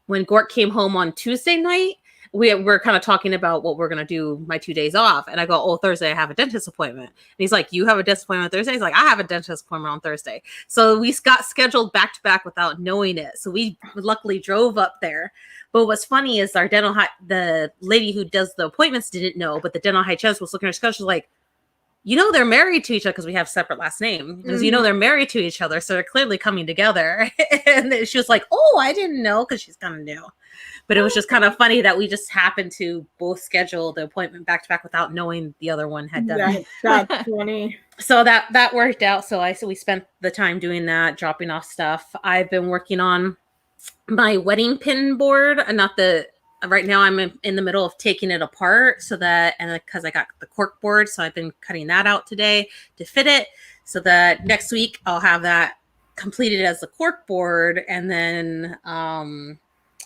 when Gort came home on Tuesday night, we're kind of talking about what we're gonna do my 2 days off, and I go, "Oh, Thursday I have a dentist appointment." And he's like, "You have a dentist appointment on Thursday?" He's like, "I have a dentist appointment on Thursday." So we got scheduled back to back without knowing it. So we luckily drove up there. But what's funny is our the lady who does the appointments didn't know, but the dental hygienist was looking at her schedule. She's like, "You know, they're married to each other because we have separate last name. Because you know they're married to each other, so they're clearly coming together." And then she was like, "Oh, I didn't know," because she's kind of new. But it was just kind of funny that we just happened to both schedule the appointment back to back without knowing the other one had done it. That's funny. So that worked out. So we spent the time doing that, dropping off stuff. I've been working on my wedding pin board, right now I'm in the middle of taking it apart because I got the cork board, so I've been cutting that out today to fit it so that next week I'll have that completed as the cork board, and then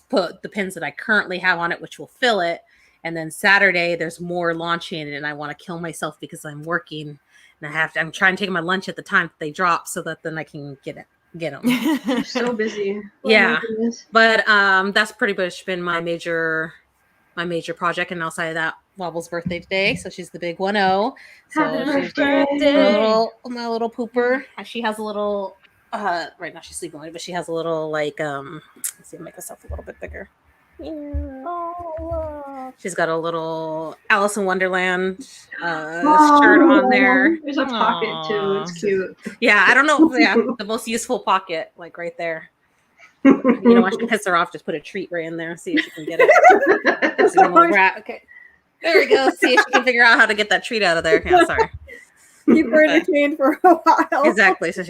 put the pins that I currently have on it, which will fill it. And then Saturday there's more launching, and I want to kill myself because I'm working and I'm trying to take my lunch at the time that they drop so that then I can get them. You're so busy. Yeah. Oh my goodness. But that's pretty much been my major project. And outside of that, Wobble's birthday today, so she's the big 1-0. So Happy she's birthday. my little pooper. She has a little right now she's sleeping on it, but she has a little like let's see, make myself a little bit bigger. She's got a little Alice in Wonderland shirt on there. There's a pocket too. It's cute. Yeah, I don't know. Yeah, the most useful pocket, like right there. You know, once you piss her off, just put a treat right in there. See if you can get it. See, little rat. Okay, there we go. See if you can figure out how to get that treat out of there. Yeah, sorry. Keep her entertained for a while. Exactly. So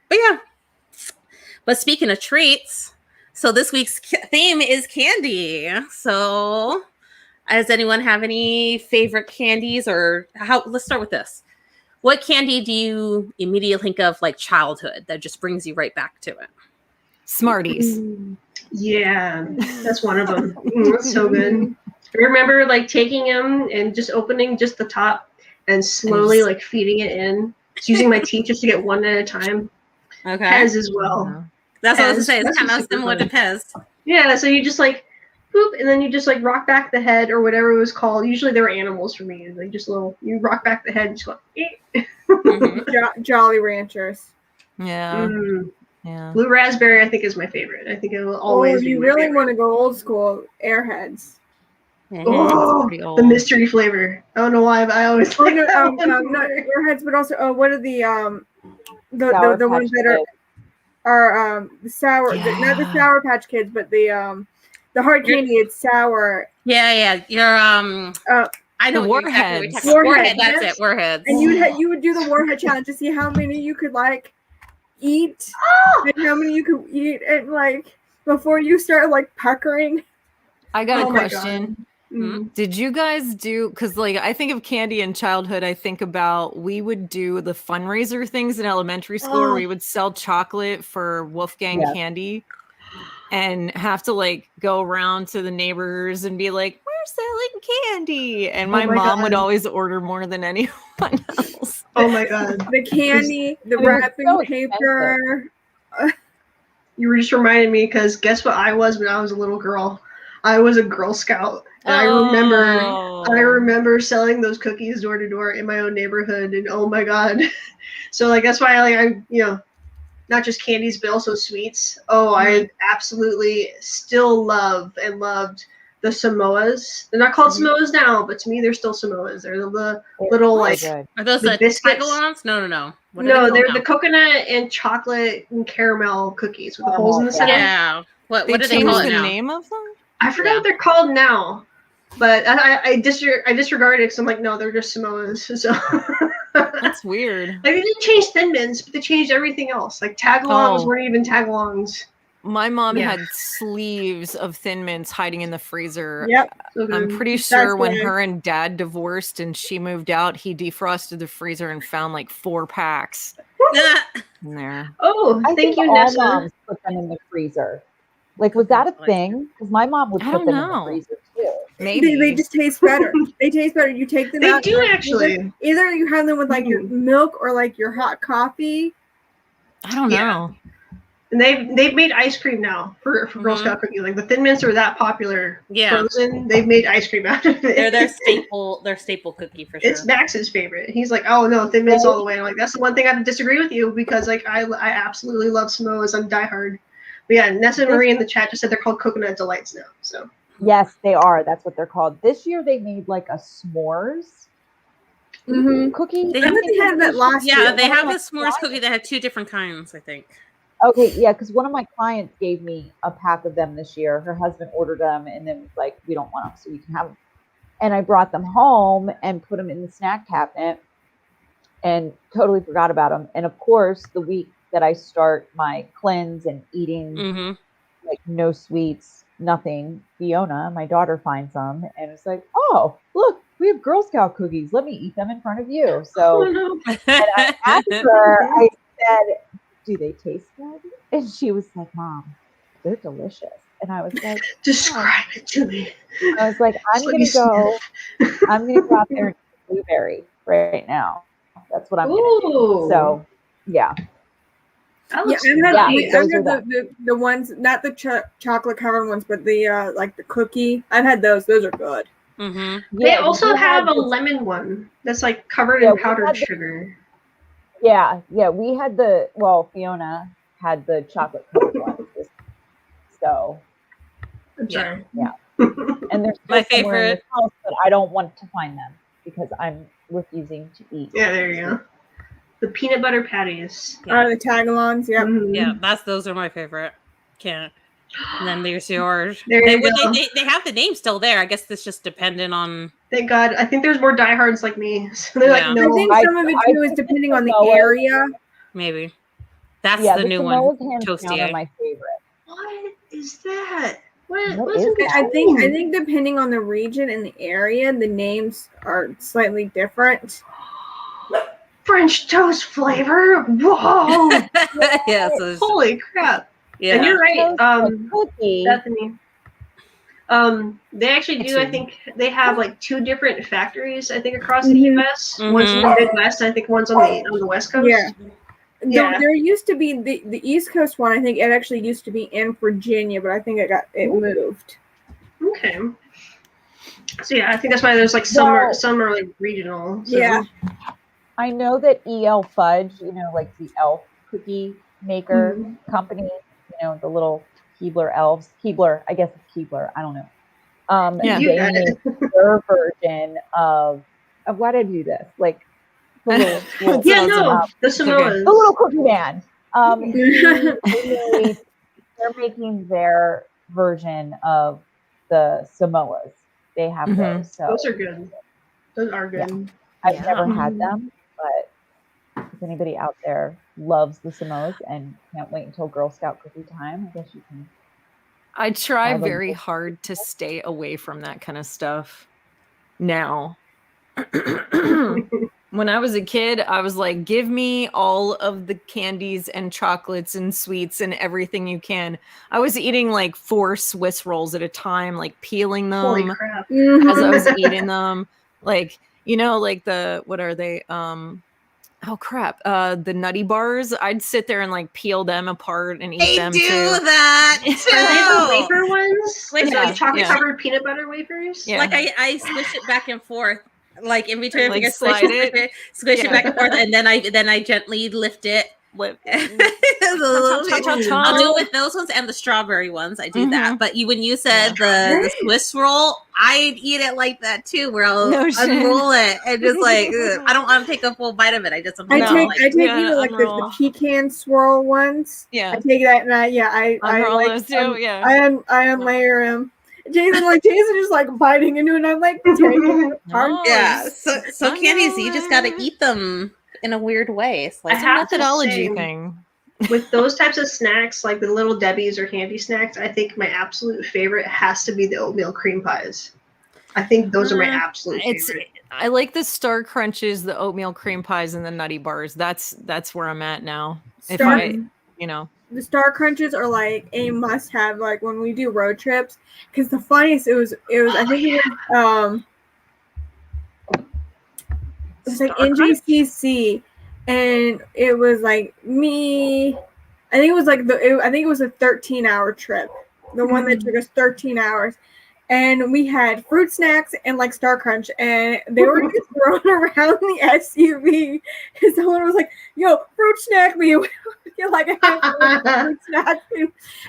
but yeah. But speaking of treats, so this week's theme is candy. So, does anyone have any favorite candies, or let's start with this. What candy do you immediately think of like childhood that just brings you right back to it? Smarties. Yeah, that's one of them. That's so good. I remember like taking them and just opening just the top and slowly like feeding it in. Just using my teeth just to get one at a time. Okay. Pez as well. Uh-huh. That's what I was Pez. gonna say. It's That's kind of super similar to fun. Pez. Yeah, so you just like boop, and then you just like rock back the head or whatever it was called. Usually they were animals for me. Like just little, you rock back the head and just go. Jolly Ranchers. Yeah. Mm. Yeah. Blue raspberry, I think, is my favorite. I think it will Oh, always if be you my really favorite. want to go old school, Airheads. Oh, pretty old. the mystery flavor. I don't know why, but I always Oh, like no, that one not more. Airheads, but also what are the Sour the ones Patch that Kids. are the sour, not the Yeah. Sour Patch Kids, but the hard candy. It's sour. Yeah. You're I know The what you're exactly what you're talking about. Warheads. Warhead, that's Yes. it. Warheads. And you would do the Warhead challenge to see how many you could like eat Oh, and how many you could eat and like before you start like puckering. I got Oh a my question. mm. Did you guys do, because like I think of candy in childhood, I think about we would do the fundraiser things in elementary school where Oh. we would sell chocolate for Wolfgang Yeah. candy and have to like go around to the neighbors and be like, we're selling candy. And my my mom would God. always order more than anyone else. Oh my god. The candy, the I mean, it's wrapping so paper. You were just reminding me because guess what I was when I was a little girl? I was a Girl Scout. And I remember selling those cookies door to door in my own neighborhood, and oh my god. So like that's why I not just candies but also sweets. Oh, I absolutely still love and loved the Samoas. They're not called Samoas now, but to me they're still Samoas. They're the little So like good. Are those the the biscuits? tagalongs? No. What are no, they they're called the coconut and chocolate and caramel cookies with the holes in the Yeah. center. now? Yeah. What They do they changed call it the now? name of them? I forgot Yeah. what they're called now, but I disregarded it because I'm like, no, they're just Samoas. So That's weird. like they didn't change Thin Mints, but they changed everything else. Like tagalongs Oh. weren't even tagalongs. My mom Yeah. had sleeves of Thin Mints hiding in the freezer. Yep. So I'm good. pretty sure when why. her and dad divorced and she moved out, he defrosted the freezer and found like 4 packs in there. Oh, I thank think you, all Nessa. moms put them in the freezer. Like, was that a thing? Because my mom would I put don't them in know. the freezer too. Maybe. They just taste better. They taste better. You take them They out. do actually. Either you have them with like your milk or like your hot coffee. I don't Yeah. know. And they've made ice cream now for Girl Scout cookies. Like the Thin Mints are that popular. Yeah. Frozen. They've made ice cream out of it. They're their staple cookie for sure. It's Max's favorite. He's like, oh no, Thin Mints all the way. I'm like, that's the one thing I have to disagree with you because like I absolutely love Samoas. I'm diehard. But yeah, Nessa and Marie in the chat just said they're called Coconut Delights now. So Yes, they are. That's what they're called. This year they made like a s'mores cookie. They I think they had that last Yeah, year. they have my a s'mores cookie that had 2 different kinds, I think. Okay, yeah, because one of my clients gave me a pack of them this year. Her husband ordered them and then was like, we don't want them, so you can have them. And I brought them home and put them in the snack cabinet and totally forgot about them. And of course, the week that I start my cleanse and eating like no sweets, nothing, Fiona, my daughter, finds them and it's like, oh, look, we have Girl Scout cookies. Let me eat them in front of you. So and I asked her, I said, do they taste good? And she was like, Mom, they're delicious. And I was like, describe it to me. I was like, I'm gonna go out there and eat blueberry right now. That's what I'm gonna do. So yeah. That Yeah, looks I've those had the ones, not the chocolate covered ones, but the like the cookie. I've had those. Those are good. They also have a lemon one that's like covered in powdered sugar. Yeah, we had Fiona had the chocolate covered ones. So I'm sorry. Yeah. And there's my somewhere in favorite. this house, but I don't want to find them because I'm refusing to eat. Yeah, there you go. The peanut butter patties. The tagalongs, yep. Yeah, those are my favorite. Can't. And then there's yours. There you go. They have the name still there. I guess that's just dependent on. Thank God. I think there's more diehards like me. So they're like, no. I think some of it too is depending on the area. Maybe. That's the new Samoa's one. hands down Toasty. are my favorite. What is that? What is is that? I think depending on the region and the area, the names are slightly different. French toast flavor? Whoa! Yeah. So Holy crap! yeah. And you're right, Cookie. Bethany. They actually do. I think they have like 2 different factories. I think across the U.S. One's in the Midwest. I think one's on the West Coast. Yeah. Yeah. There used to be the East Coast one. I think it actually used to be in Virginia, but I think it moved. Okay. So yeah, I think that's why there's like some are like regional. So. Yeah. I know that EL Fudge, like the elf cookie maker company, the little Keebler elves. Keebler, I guess it's Keebler. I don't know. Yeah. You They got it. made their version of why did I do this? Like the little Yeah, no, the Samoas. the little cookie man. They're making their version of the Samoas. They have those. So Those are good. Those are good. Yeah. I've never had them, but if anybody out there loves the Samoas and can't wait until Girl Scout cookie time, I guess you can. I try very hard to stay away from that kind of stuff now. When I was a kid, I was like, give me all of the candies and chocolates and sweets and everything you can. I was eating like 4 Swiss rolls at a time, like peeling them Holy crap. as I was eating them. Like, like what are they? Oh crap! The Nutty Bars. I'd sit there and like peel them apart and eat them too. That too. Are they the wafer ones? Like, Is it like chocolate covered peanut butter wafers? Yeah. Like I squish it back and forth, like in between. Like squish it back and forth, and then I gently lift it. I'll do it with those ones and the strawberry ones. I do that. But when you said the Swiss roll, I'd eat it like that too, where I'll unroll it and just like I don't want to take a full bite of it. I just I take either like the pecan swirl ones. Yeah, I take that and I unroll like those too. Yeah, I unlayer them. Jason just like biting into it, and I'm like taking it apart. Yeah, so candies, you just got to eat them in a weird way. It's like I have a methodology thing. With those types of snacks, like the Little Debbie's or Handy Snacks, I think my absolute favorite has to be the oatmeal cream pies. I think those are my absolute favorite. I like the Star Crunches, the oatmeal cream pies, and the Nutty Bars. That's where I'm at now. The Star Crunches are like a must-have, like when we do road trips. Because the funniest, it was I think it was like NJCC, and it was like me. I think it was like I think it was a 13-hour trip. The one that took us 13 hours. And we had fruit snacks and like Star Crunch, and they were just thrown around the SUV. And someone was like, "Yo, fruit snack me!" Like I had fruit snacks,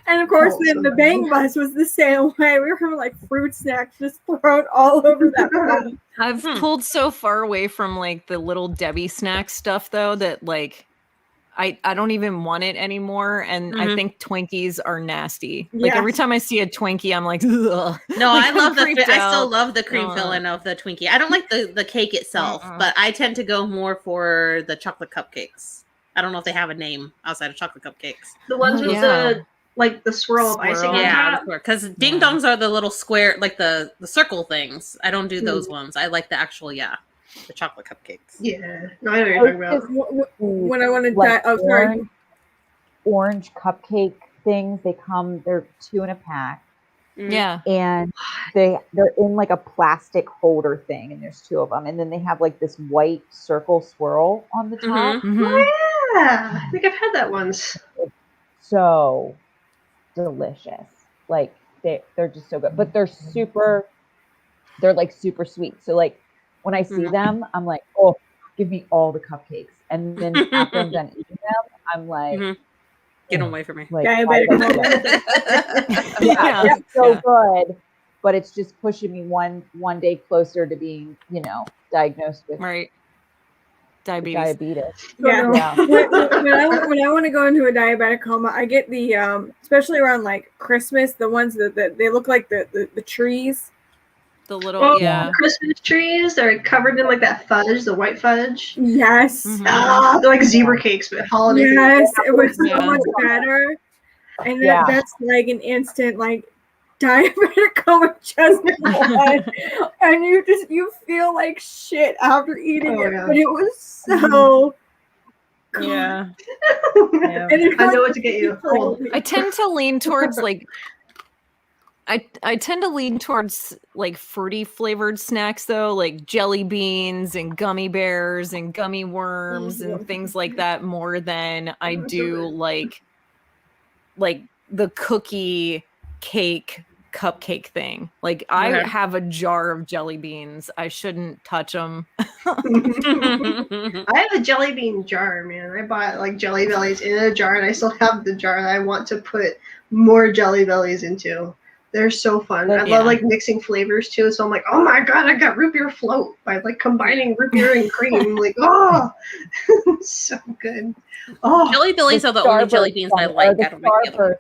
and of course, then the Bang Bus was the same way. We were having like fruit snacks just thrown all over that bus. I've pulled so far away from like the Little Debbie snack stuff though that like I don't even want it anymore, and I think Twinkies are nasty. Yes. Like every time I see a Twinkie, I'm like, ugh. No, like, I love I still love the cream filling of the Twinkie. I don't like the cake itself, but I tend to go more for the chocolate cupcakes. I don't know if they have a name outside of chocolate cupcakes. The ones with the swirl of icing on top. Because ding dongs are the little square, like the circle things. I don't do those ones. I like the actual the chocolate cupcakes. Yeah. No, I know what you're talking about. When I want to die, orange cupcake things, they're 2 in a pack. Yeah. And they're in like a plastic holder thing, and there's 2 of them. And then they have like this white circle swirl on the top. Yeah. I think I've had that once. So delicious. Like they're just so good. But they're like super sweet. So like when I see them, I'm like, oh, give me all the cupcakes. And then after I'm done eating them, I'm like, get them away from me. Like, it's so good. But it's just pushing me one day closer to being, diagnosed with diabetes. Yeah. When I want to go into a diabetic coma, I get the especially around like Christmas, the ones that they look like the trees. The little Christmas trees, they're covered in like that fudge, the white fudge. Yes. They're like zebra cakes, but holiday. Yes, it was so much better. And that's like an instant like diabetic coma just one. And you feel like shit after eating it. But it was so good. Yeah. I know what to get you. I tend to lean towards like I tend to lean towards like fruity flavored snacks though, like jelly beans and gummy bears and gummy worms and things like that more than I do like the cookie cake cupcake thing. Like I have a jar of jelly beans. I shouldn't touch them. I have a jelly bean jar, man. I bought like Jelly Bellies in a jar, and I still have the jar that I want to put more Jelly Bellies into. They're so fun. I love like mixing flavors too. So I'm like, oh my god, I got root beer float by like combining root beer and cream. Like, oh, so good. Oh, Jelly Bellies are the only jelly beans I like. I don't like the other ones.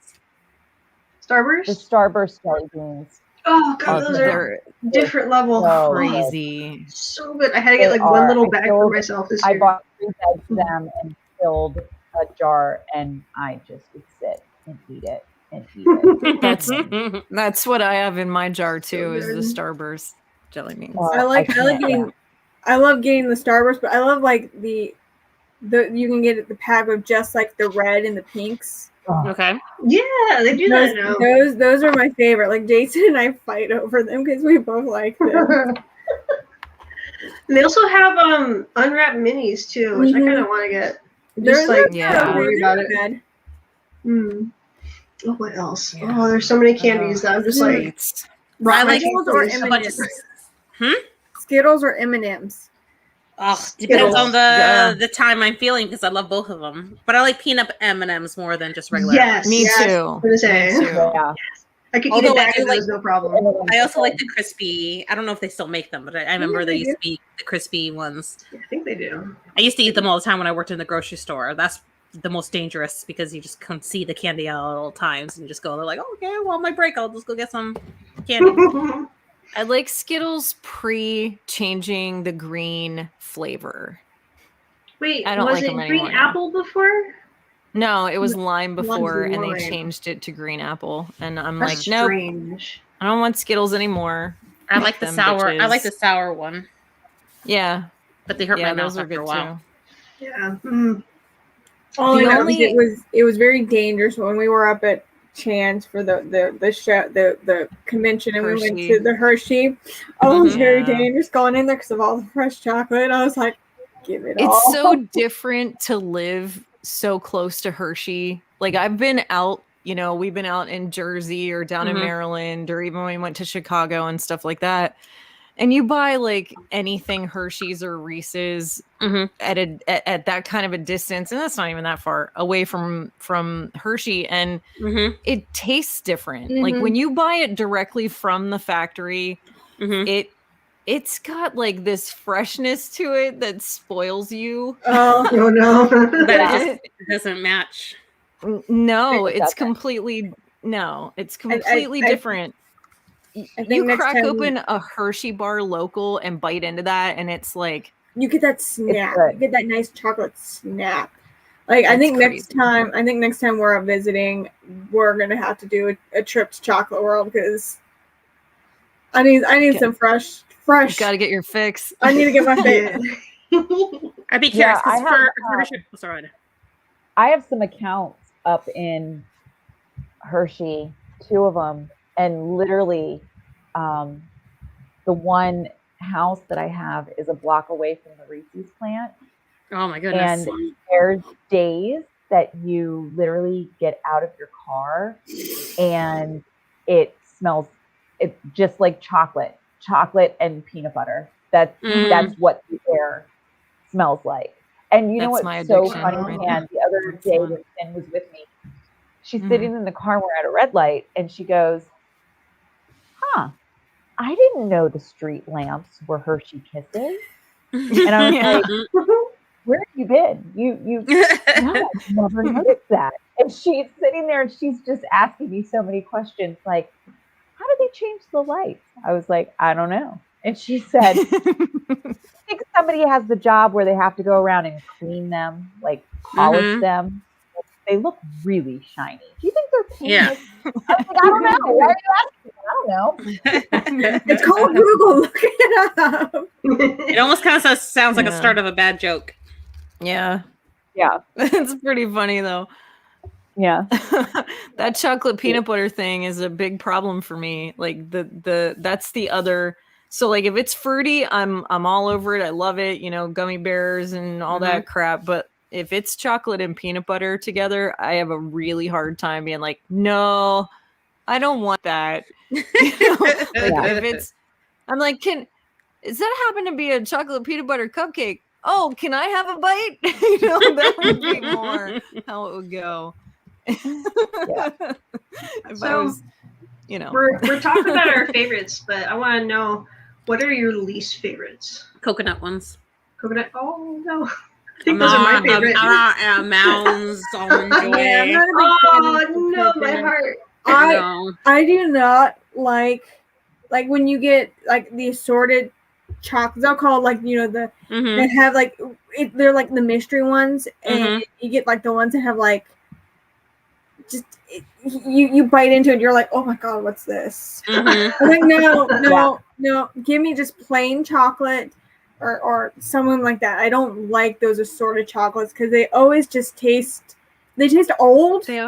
Starburst? The Starburst jelly beans. Oh god, those are different level. So crazy. So good. I had to get like one little bag for myself this year. I bought 3 bags of them and filled a jar, and I just would sit and eat it. That's what I have in my jar too, is the Starburst jelly beans. I love getting the Starburst, but I love like the you can get the pack with just like the red and the pinks. Okay. Yeah, they do that now. Those are my favorite. Like Jason and I fight over them because we both like them. And they also have unwrapped minis too, which I kind of want to get. Just like don't worry about it. Oh, what else? Yeah. Oh, there's so many candies that I'm just like. I like Skittles or M&Ms. Skittles or M&Ms. Oh, depends on the time I'm feeling because I love both of them. But I like peanut M&Ms more than just regular. Yes, me too. Me too. Yeah. I could eat a bag of those, no problem. I also like the crispy. I don't know if they still make them, but I remember they used to be the crispy ones. Yeah, I think they do. I used to eat them all the time when I worked in the grocery store. That's the most dangerous because you just can't see the candy at all times and you just go, they're like, oh, okay, well, my break, I'll just go get some candy. I like Skittles pre-changing the green flavor. Wait, I don't was like it them green anymore. apple before? No, it was lime before, and lime. they changed it to green apple. And I'm That's like, strange. nope, I don't want Skittles anymore. I like the sour. Bitches. I like the sour one. Yeah, but they hurt my mouth those are after good a while. Too. Yeah. All I know is it was very dangerous when we were up at Chan's for the show, the convention, and Hershey. we went to the Hershey. Oh, it was very dangerous going in there because of all the fresh chocolate. I was like, give it all. It's so different to live so close to Hershey. Like I've been out, we've been out in Jersey or down in Maryland, or even when we went to Chicago and stuff like that. And you buy like anything Hershey's or Reese's at that kind of a distance, and that's not even that far away from Hershey, and it tastes different. Like when you buy it directly from the factory, it's got like this freshness to it that spoils you. Oh no, that it doesn't match. No, it's completely different. You crack open a Hershey bar local and bite into that, and it's like you get that snap. You get that nice chocolate snap. Like I think next time we're out visiting, we're gonna have to do a trip to Chocolate World because I need some fresh. You gotta get your fix. I need to get my fix. I'd be curious because I have some accounts up in Hershey, 2 of them. And literally, the one house that I have is a block away from the Reese's plant. Oh my goodness. And there's days that you literally get out of your car and it smells just like chocolate and peanut butter. That's what the air smells like. And you know what's so funny? And the other day when Finn was with me, she's sitting in the car, we're at a red light, and she goes, I didn't know the street lamps were Hershey Kisses. And I was like, where have you been? No, I've never noticed that. And she's sitting there and she's just asking me so many questions like, how did they change the lights? I was like, I don't know. And she said, I think somebody has the job where they have to go around and clean them, like polish them. They look really shiny. Do you think they're painted? Yeah. I was like, I don't know. Why are you asking? I don't know. It's called Google. Look it up. It almost kind of sounds like a start of a bad joke. Yeah. Yeah. It's pretty funny though. Yeah. That chocolate peanut butter thing is a big problem for me. Like that's the other. So like if it's fruity, I'm all over it. I love it. You know, gummy bears and all that crap. But if it's chocolate and peanut butter together, I have a really hard time being like, no, I don't want that. You know, like if it's, I'm like, does that happen to be a chocolate peanut butter cupcake? Oh, can I have a bite? You know, that would be more how it would go. If I was, you know, we're talking about our favorites, but I want to know, what are your least favorites? Coconut ones. Coconut? Oh no, I think those are my favorite. Mounds, almond joy. Yeah, I'm not a big fan Oh of no, my coconut. heart. I do not like when you get like the assorted chocolates. I'll call it like, you know, that have like they're like the mystery ones, and you get like the ones that have like just you bite into it, you're like, oh my god, what's this? I'm like, no, give me just plain chocolate or something like that. I don't like those assorted chocolates because they always just taste old. They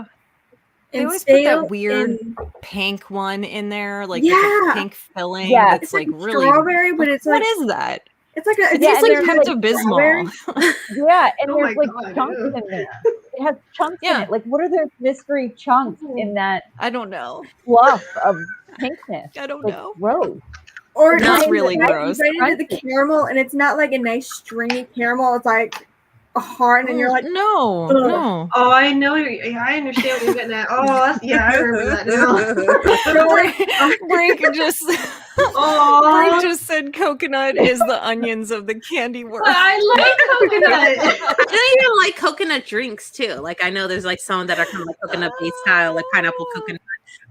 always put that weird pink one in there, like with a pink filling. Yeah, it's like really strawberry, but it's like, what is that? It's like a, it tastes like Pepto-Bismol. Yeah, and Oh there's my like God, chunks ew. in there. It has chunks in it. Like, what are those mystery chunks in that I don't know. fluff of pinkness? I don't like, know. Gross. Or That's really gross. You bite into the caramel, and it's not like a nice stringy caramel. It's like a hard, and you're like, no. Oh, I know. I understand what you're getting at. Oh, I remember that now. Brink just Brink just said coconut is the onions of the candy world. I like coconut. I even like coconut drinks too. Like I know there's like some that are kind of like coconut based style, like pineapple coconut.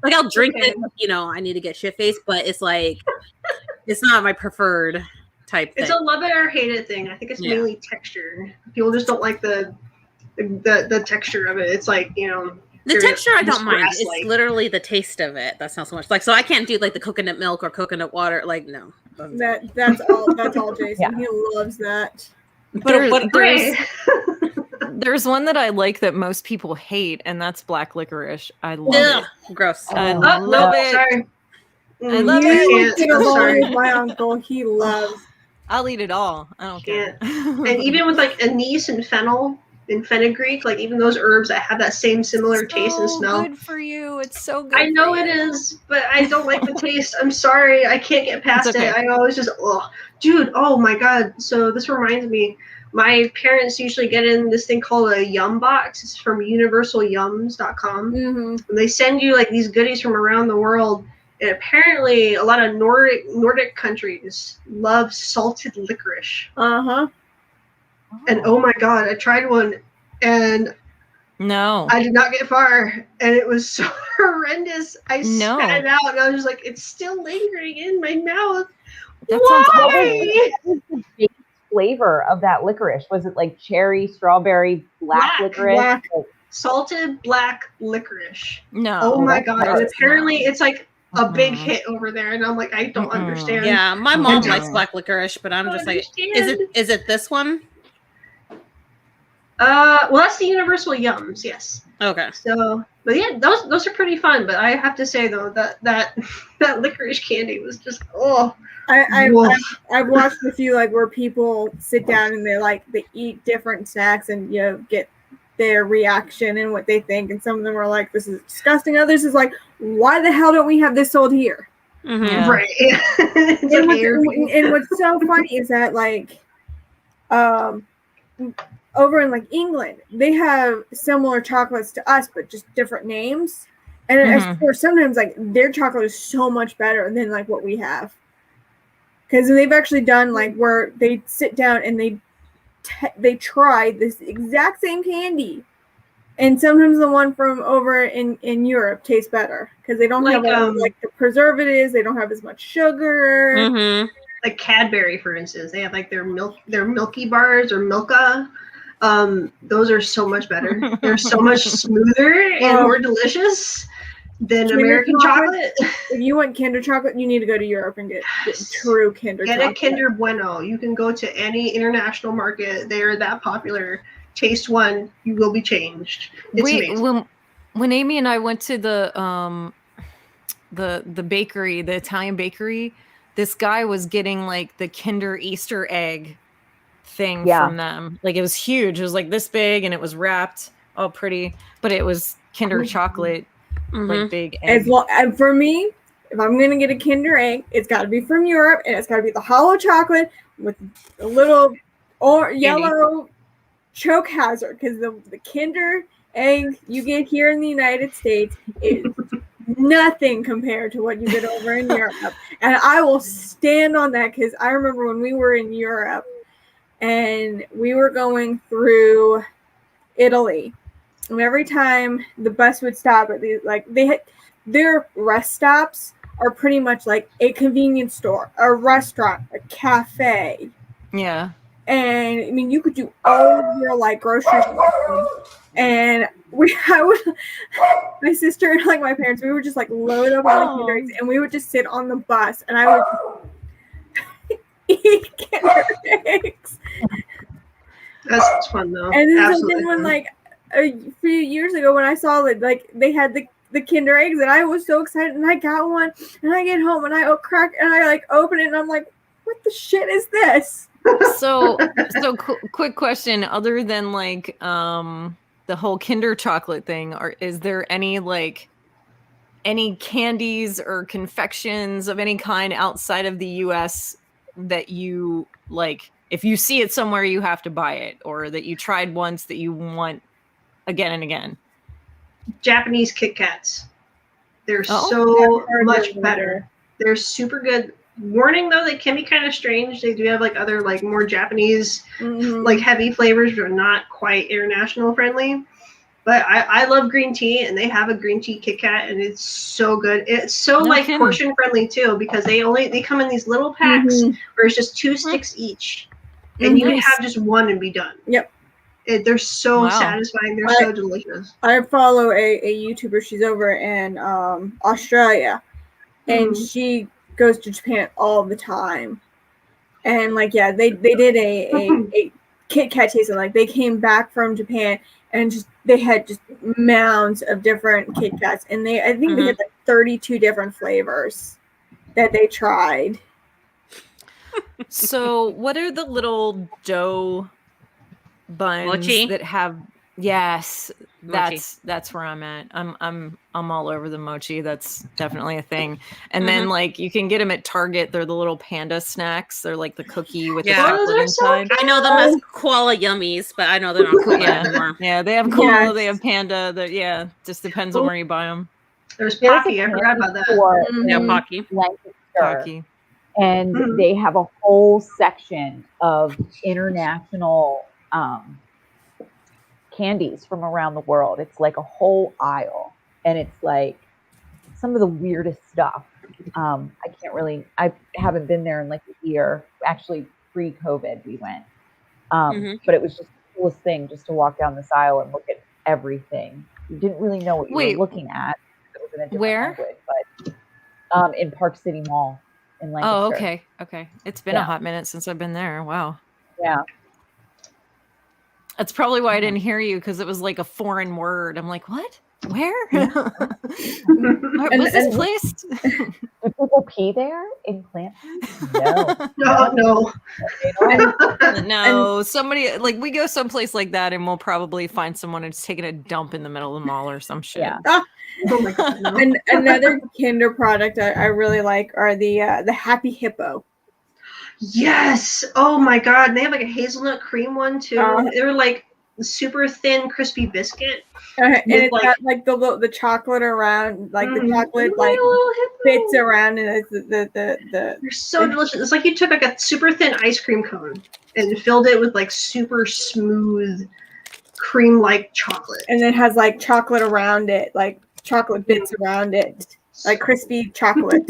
Like I'll drink it, you know, I need to get shit faced, but it's like it's not my preferred type thing. It's a love it or hate it thing. I think it's mainly texture. People just don't like the texture of it. It's like, you know, the texture I don't mind. grass-like. It's literally the taste of it. That's not so much. Like so I can't do like the coconut milk or coconut water. Like no. That's all Jason. Yeah. He loves that. But there's one that I like that most people hate, and that's black licorice. I love it. Gross. I love it. Sorry. I love You it. I'm sorry. with my uncle. He loves. I'll eat it all. I don't care. And even with like anise and fennel and fenugreek, like even those herbs that have that same similar taste and smell. Good for you. It's so good. I know it is, but I don't like the taste. I'm sorry. I can't get past it. I always just, dude, oh my God. So this reminds me, my parents usually get in this thing called a Yum box. It's from universalyums.com. And they send you like these goodies from around the world. And apparently a lot of Nordic countries love salted licorice. And oh my God, I tried one and no, I did not get far. And it was so horrendous. I spat it out and I was just like, it's still lingering in my mouth. Why? What was the base flavor of that licorice? Was it like cherry, strawberry, black licorice? Salted black licorice. No. Oh my God. And apparently it's like a big hit over there, and I'm like, I don't understand. Yeah, my mom likes black licorice, but I'm just like, is it this one? Well, that's the Universal Yums, yes. Okay. So, but yeah, those are pretty fun. But I have to say though that licorice candy was just I've watched a few like where people sit down and they eat different snacks and, you know, get their reaction and what they think, and some of them are like, this is disgusting. Others is like, why the hell don't we have this sold here? Right. And what's so funny is that like over in like England, they have similar chocolates to us but just different names, and for sometimes like their chocolate is so much better than like what we have, because they've actually done like where they sit down and they try this exact same candy, and sometimes the one from over in Europe tastes better because they don't have like the preservatives, they don't have as much sugar. Like Cadbury, for instance, they have like their Milky Bars or Milka. Those are so much better. They're so much smoother and more delicious than American chocolate. If you want Kinder chocolate, you need to go to Europe and get true Kinder chocolate. Get a Kinder Bueno. You can go to any international market. They are that popular. Taste one, you will be changed. It's amazing. When Amy and I went to the bakery, the Italian bakery, this guy was getting like the Kinder Easter egg thing from them. Like it was huge. It was like this big and it was wrapped all pretty, but it was Kinder chocolate, like big egg. And for me, if I'm gonna get a Kinder egg, it's got to be from Europe, and it's got to be the hollow chocolate with a little yellow choke hazard, because the Kinder egg you get here in the United States is nothing compared to what you get over in Europe. And I will stand on that, because I remember when we were in Europe and we were going through Italy, and every time the bus would stop at these, like their rest stops are pretty much like a convenience store, a restaurant, a cafe. Yeah. And I mean, you could do all of your like grocery shopping. And my sister and like my parents, we would just like load up on the Kinder eggs, and we would just sit on the bus, and I would eat Kinder eggs. That's fun though. And then when like a few years ago, when I saw that like they had the Kinder eggs, and I was so excited, and I got one, and I get home and I like open it, and I'm like, what the shit is this? So quick question, other than like the whole Kinder chocolate thing, is there any candies or confections of any kind outside of the US that you like, if you see it somewhere you have to buy it, or that you tried once that you want again and again? Japanese Kit Kats. They're so much better. They're super good. Warning though, they can be kind of strange. They do have like other like more Japanese like heavy flavors, but not quite international friendly. But I love green tea, and they have a green tea Kit Kat, and it's so good. It's so portion friendly too, because they come in these little packs where it's just 2 sticks each, and you can have just one and be done. Yep. They're so satisfying. They're so delicious. I follow a YouTuber. She's over in Australia, and she goes to Japan all the time. And like, yeah, they did a Kit Kat tasting. Like they came back from Japan, and they had just mounds of different Kit Kats, and I think they had like 32 different flavors that they tried. So what are the little dough buns Mochi? that have? Yes, that's where I'm at. I'm all over the mochi. That's definitely a thing. And then like you can get them at Target. They're the little panda snacks. They're like the cookie with the chocolate inside. I know them as koala yummies, but I know they're not koala anymore. Yeah, they have koala. They have panda. Just depends on where you buy them. There's Pocky. I forgot about that. Yeah, Pocky. Pocky. And they have a whole section of international candies from around the world. It's like a whole aisle, and it's like some of the weirdest stuff. I haven't been there in like a year. Actually, pre-COVID we went, but it was just the coolest thing just to walk down this aisle and look at everything. You didn't really know what you were looking at. It was in a different language, but in Park City Mall in Lancaster. Oh, okay. It's been a hot minute since I've been there. Wow. Yeah. That's probably why I didn't hear you, because it was like a foreign word. I'm like, what? Where? What's this place? Do people pee there in Clanton? No. No. Somebody, like, we go someplace like that, and we'll probably find someone who's taking a dump in the middle of the mall or some shit. Yeah. Oh my God, no. And another Kinder product I really like are the Happy Hippo. Yes. Oh my God. And they have like a hazelnut cream one too. They're like super thin, crispy biscuit. And it's got like the chocolate around, like the chocolate like bits around, and it's They're so delicious. It's like you took like a super thin ice cream cone and filled it with like super smooth cream-like chocolate. And it has like chocolate around it, like chocolate bits around it, like crispy chocolate.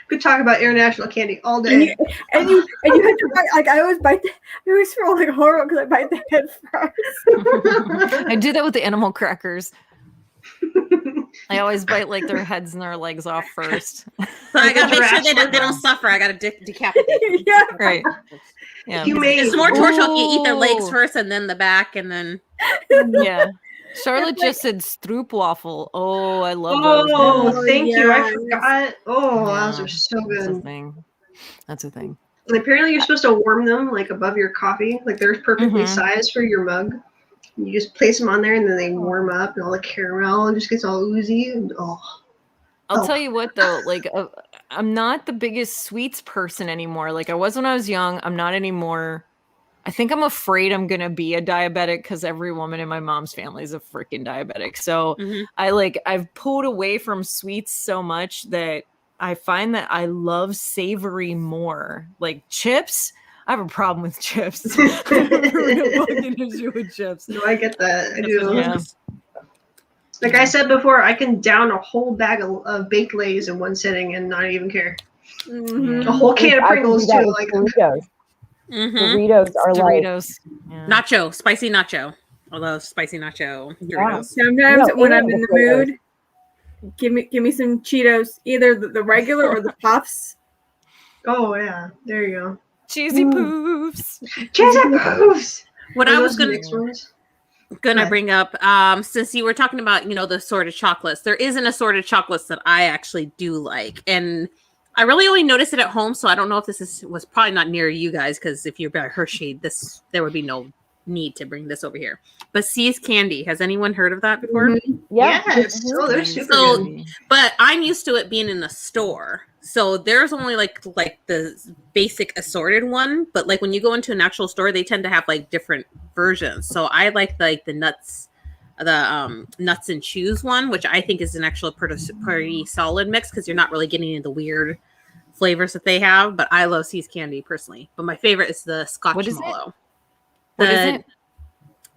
Could talk about international candy all day. And you have to bite, like I always feel like horrible because I bite the head first. I do that with the animal crackers. I always bite like their heads and their legs off first. So I gotta make sure they don't suffer. I gotta decapitate. Yeah. Right. Yeah. It's more torture if you eat their legs first and then the back and then. Yeah. Charlotte just said stroopwafel. Oh, I love those. Oh, man. thank you. I yes. forgot. Oh, those Yeah, are so That's a good. thing. That's a thing. And apparently, you're supposed to warm them like above your coffee. Like they're perfectly Mhm. sized for your mug. You just place them on there, and then they warm up, and all the caramel just gets all oozy. And I'll Oh. tell you what though, like I'm not the biggest sweets person anymore. Like I was when I was young. I'm not anymore. I think I'm afraid I'm gonna be a diabetic because every woman in my mom's family is a freaking diabetic. So I've pulled away from sweets so much that I find that I love savory more. Like chips, I have a problem with chips. I have a real fucking issue with chips. No, I get that. I do. Yeah. Like I said before, I can down a whole bag of baked Lay's in one sitting and not even care. Mhm. A whole can of I can do Pringles that too. with Like Doritos. Mm-hmm. Doritos are like Doritos. Yeah. Nacho, spicy nacho. I love spicy nacho Doritos. Sometimes No, when any I'm of in the the flavors. mood, give me some Cheetos, either the regular or the puffs. oh yeah, there you go. Cheesy poofs. Cheesy poofs. What Are I was those gonna mixed ones? bring up, since you were talking about, the assorted chocolates, there is an assorted chocolates that I actually do like, and I really only noticed it at home, so I don't know if was probably not near you guys, because if you're by Hershey, there would be no need to bring this over here. But See's candy, has anyone heard of that before? Mhm. Yeah. Yes. Oh, they're super So- good. But I'm used to it being in a store, so there's only like the basic assorted one. But like when you go into an actual store, they tend to have like different versions. So I like the nuts, nuts and chews one, which I think is an actual pretty solid mix because you're not really getting into the weird flavors that they have. But I love See's candy personally. But my favorite is the Scotch What is it? mallow. What is it?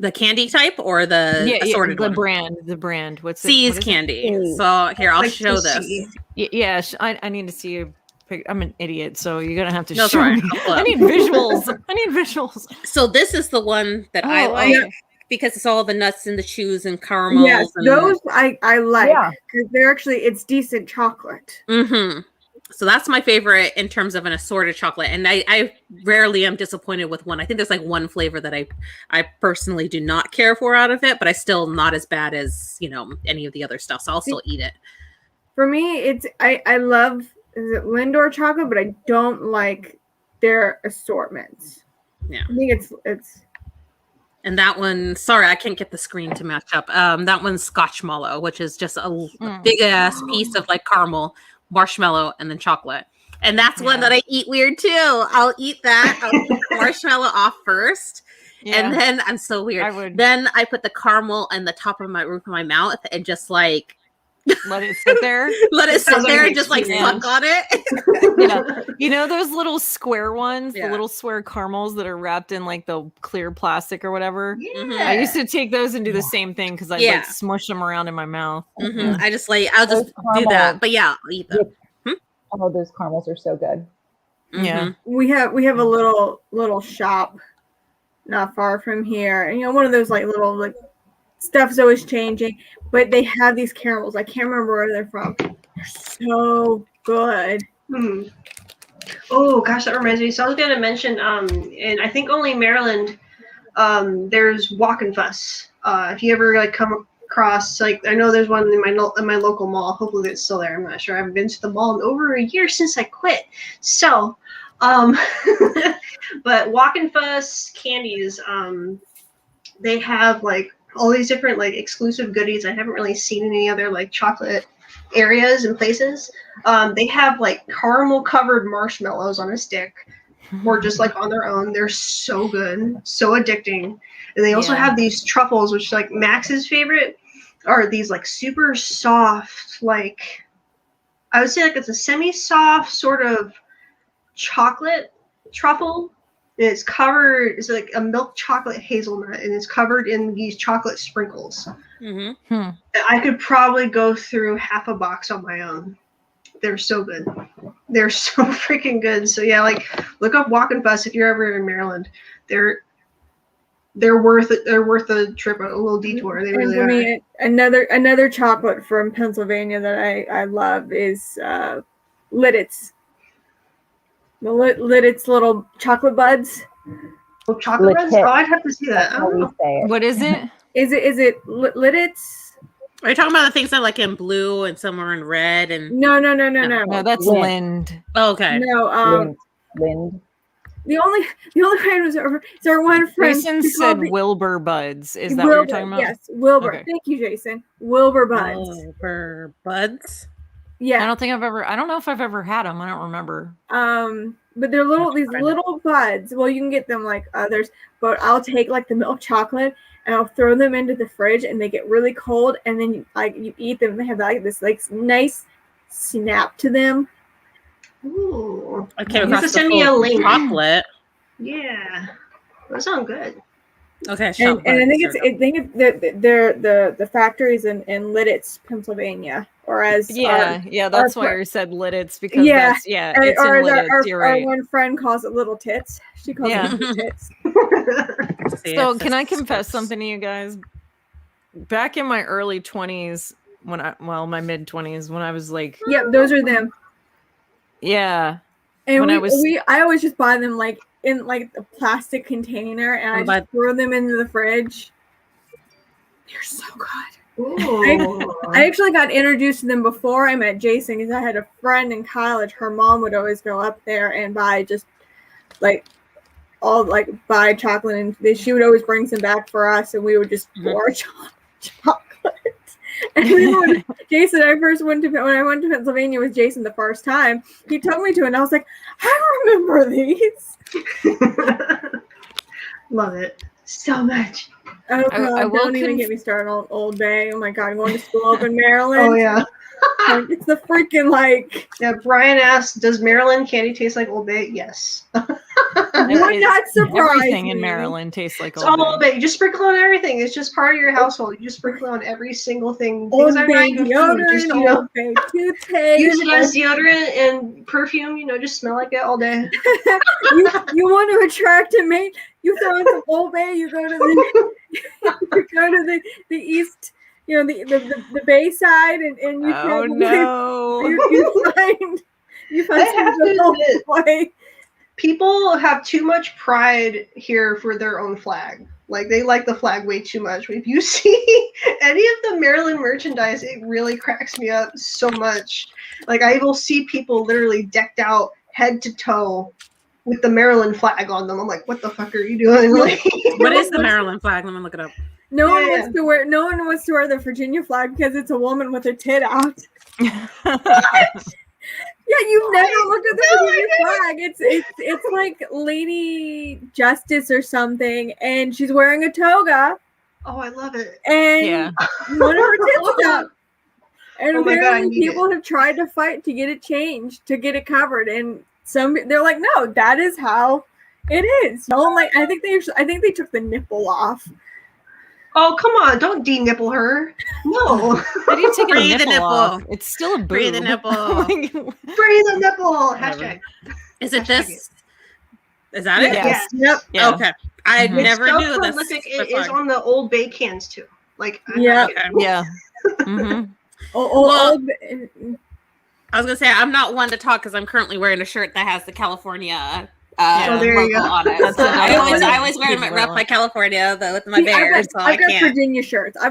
The candy type or the assorted the one? brand. What's it? See's what is it? candy. See's. So here, I'll Like show to this. see. Yeah, I need to see you. I'm an idiot, so you're gonna have to No, it's show all right. me. I'll pull it I up. need visuals. I need visuals. So this is the one that I Oh, like okay. because it's all the nuts and the chews and caramels. Yes, and, those I like Yeah. because they're actually it's decent chocolate. Mm-hmm. So that's my favorite in terms of an assorted chocolate, and I rarely am disappointed with one. I think there's like one flavor that I personally do not care for out of it, but I still not as bad as any of the other stuff. So I'll still eat it. For me, it's I love is it Lindor chocolate, but I don't like their assortments. Yeah. I think it's And that one, sorry, I can't get the screen to match up. That one's Scotch mallow, which is just a big ass piece of like caramel, marshmallow, and then chocolate. And that's one that I eat weird too. I'll eat that. I'll eat the marshmallow off first. And then I'm so weird. I would. Then I put the caramel on the top of my roof of my mouth and just like Let it sit there. let it sit sounds like there an and just like experience. suck on it. Yeah. You know those little square ones, Yeah. the little square caramels that are wrapped in like the clear plastic or whatever. Yeah. I used to take those and do the same thing because I'd Yeah. like smush them around in my mouth. Mhm. I just I'll just Those do that. caramels. But yeah, I'll eat them. Oh, those caramels are so good. Yeah. Mhm. we have a little shop not far from here, and one of those like little like stuff's always changing, but they have these caramels. I can't remember where they're from. They're so good. Hmm. Oh gosh, that reminds me. So I was gonna mention, and I think only Maryland, there's Walk and Fuss. If you ever like come across, like I know there's one in my local mall. Hopefully it's still there. I'm not sure. I haven't been to the mall in over a year since I quit. So, but Walk and Fuss candies, they have like all these different like exclusive goodies I haven't really seen in any other like chocolate areas and places. They have like caramel covered marshmallows on a stick or just like on their own. They're so good, so addicting. And they also Yeah. have these truffles, which like Max's favorite are these like super soft, like I would say like it's a semi-soft sort of chocolate truffle. It's covered, it's like a milk chocolate hazelnut, and it's covered in these chocolate sprinkles. Mhm. I could probably go through half a box on my own. They're so good. They're so freaking good. So yeah, like look up Walk and Fuss if you're ever in Maryland. They're worth it. They're worth the trip, a little detour. They And really for are. me, another chocolate from Pennsylvania that I love is Lidditz. The Lidditz little chocolate buds. Oh, chocolate buds? Legit. Oh, I'd have to see that. That's I how don't we know. say it. What is it? Is it Lidditz? Are you talking about the things that like in blue and some are in red and? No. No, that's Lind. Oh, okay. No, Lind. the only friend was over. It's our one friend. Jason She said called me- Wilbur Buds. Is that what you're talking about? Yes, Wilbur. Okay. Thank you, Jason. Wilbur Buds. Wilbur Buds. Yeah. I don't know if I've ever had them. I don't remember. But they're these little buds. Well, you can get them like others, but I'll take like the milk chocolate and I'll throw them into the fridge and they get really cold, and then you eat them. They have like this like nice snap to them. Ooh. I came You across have to the send me a full link. chocolate. Yeah. That sounds good. Okay, And I think the factory's in Lidditz, Pennsylvania, or as that's why I said Lidditz, because Yeah. it's in Lidditz. You're our right. one friend calls it little tits. She calls it little tits. So can I confess something to you guys? Back in my early 20s, my mid 20s, when I was like, Yep, those are them. yeah, And when I always just buy them like in like a plastic container, and I just throw them into the fridge. They're so good. Ooh. I actually got introduced to them before I met Jason, because I had a friend in college. Her mom would always go up there and buy just like buy chocolate, and she would always bring some back for us, and we would just pour chocolate. And then when I went to Pennsylvania with Jason the first time, he took me to it, and I was like, I remember these. Love it so much. Oh God, I will don't even get me started on Old Bay. Oh my God, going to school up in Maryland. Oh yeah. Like, it's the freaking like. Yeah, Brian asked, does Maryland candy taste like Old Bay? Yes. You're not surprised. Everything in Maryland tastes like It's all Old Bay. Bay. You just sprinkle on everything. It's just part of your household. You just sprinkle on every single thing. Old Things are Bay not your food. Just, deodorant, Old Bay toothpaste. use it as deodorant and perfume. Just smell like it all day. you want to attract a mate? You throw in some Old Bay. You go to the east. The Bay side, and you you find I have to some admit, way. people have too much pride here for their own flag. Like, they like the flag way too much. If you see any of the Maryland merchandise, it really cracks me up so much. Like, I will see people literally decked out head to toe with the Maryland flag on them. I'm like, what the fuck are you doing? Like, What is the Maryland flag? Let me look it up. No one wants to wear the Virginia flag because it's a woman with her tit out. Yeah, you've never looked at the Virginia flag. It's like Lady Justice or something, and she's wearing a toga. Oh, I love it. And one of her tits out. And Oh my God, apparently people have tried to fight to get it changed, to get it covered, and they're like, no, that is how it is. No, I think they took the nipple off. Oh, come on. Don't de-nipple her. No. How do you take Free a the nipple nipple. off? It's still a boob. Free the nipple. Free the nipple. Hashtag. Is it Hashtag this? Is that it? Yes. Yep. Yeah. Okay. I Mhm. never It's so knew this. prolific. It before. is on the Old Bay cans too. Like, Yeah. Yeah. Mm-hmm. Old, I was gonna say I'm not one to talk because I'm currently wearing a shirt that has the California there you logo go. on it. That's So what I I always wear my rep by California with my See, bears, so I I've got can't. Virginia shirts. So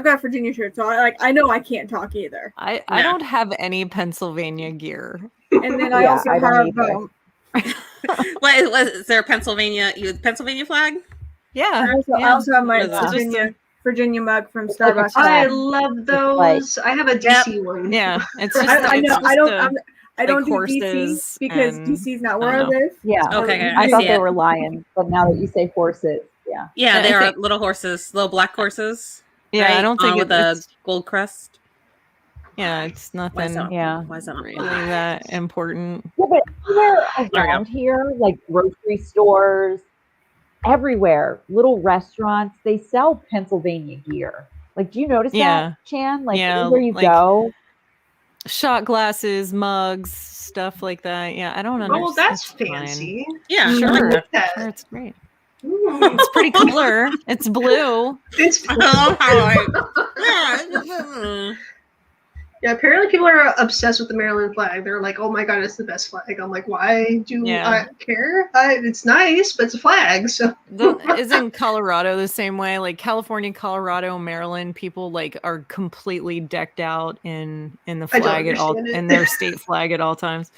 I know I can't talk either. I Yeah. don't have any Pennsylvania gear. And then I Yeah, also I don't have either. What is there? Pennsylvania flag? Yeah. I also have my What is it? Virginia mug from It's like a Starbucks. I flag. love those. I have a DC one. Yeah. It's just I know. I don't do horses DC because and- DC's not I where I don't know. live. Yeah. Okay, I I thought see they it. were lions, but now that you say horses, yeah. Yeah, I they are think- little horses, little black horses. Yeah, I right? don't think with a it's gold crest. it's Why is nothing that? Yeah. Why is that not really black? that important. Yeah, but everywhere There we go. around here, like grocery stores, everywhere, little restaurants, they sell Pennsylvania gear. Like, do you notice Yeah. that, Chan? Like, Yeah, everywhere you like- go. Shot glasses, mugs, stuff like that. Yeah, I don't understand. Oh, that's It's fine. fancy. Yeah, Sure. I like Look that. at Sure, that. it's great. Ooh. It's pretty color. It's blue. It's I love how I- Yeah, apparently people are obsessed with the Maryland flag. They're like, "Oh my god, it's the best flag." I'm like, "Why do I care? It's nice, but it's a flag." So Isn't Colorado the same way? Like California, Colorado, Maryland, people like are completely decked out in the flag at all, in their state flag at all times.